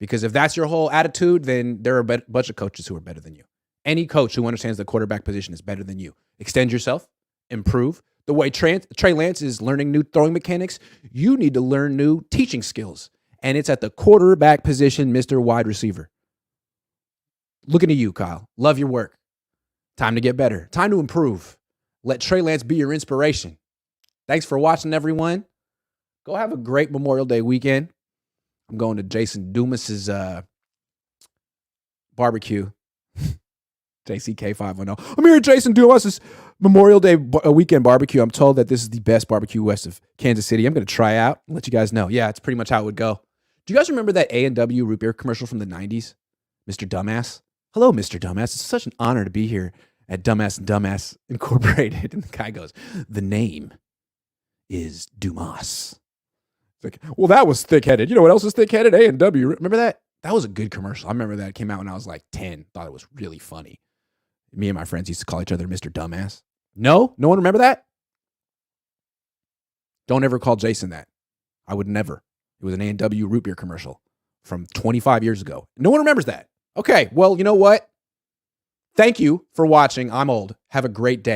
Because if that's your whole attitude, then there are a bunch of coaches who are better than you. Any coach who understands the quarterback position is better than you. Extend yourself, improve. The way Trey Lance is learning new throwing mechanics, you need to learn new teaching skills. And it's at the quarterback position, Mr. Wide Receiver. Looking at you, Kyle. Love your work. Time to get better. Time to improve. Let Trey Lance be your inspiration. Thanks for watching, everyone. Go have a great Memorial Day weekend. I'm going to Jason Dumas's barbecue. JCK510. I'm here at Jason Dumas's Memorial Day weekend barbecue. I'm told that this is the best barbecue west of Kansas City. I'm going to try out and let you guys know. Yeah, it's pretty much how it would go. Do you guys remember that A&W root beer commercial from the 90s? Mr. Dumbass. Hello, Mr. Dumbass. It's such an honor to be here at Dumbass and Dumbass Incorporated. And the guy goes, the name is Dumas. It's like, well, that was thick-headed. You know what else is thick-headed? A&W. Remember that? That was a good commercial. I remember that. It came out when I was like 10. Thought it was really funny. Me and my friends used to call each other Mr. Dumbass. No? No one remember that? Don't ever call Jason that. I would never. It was an A&W root beer commercial from 25 years ago. No one remembers that. Okay, well, you know what? Thank you for watching. I'm old. Have a great day.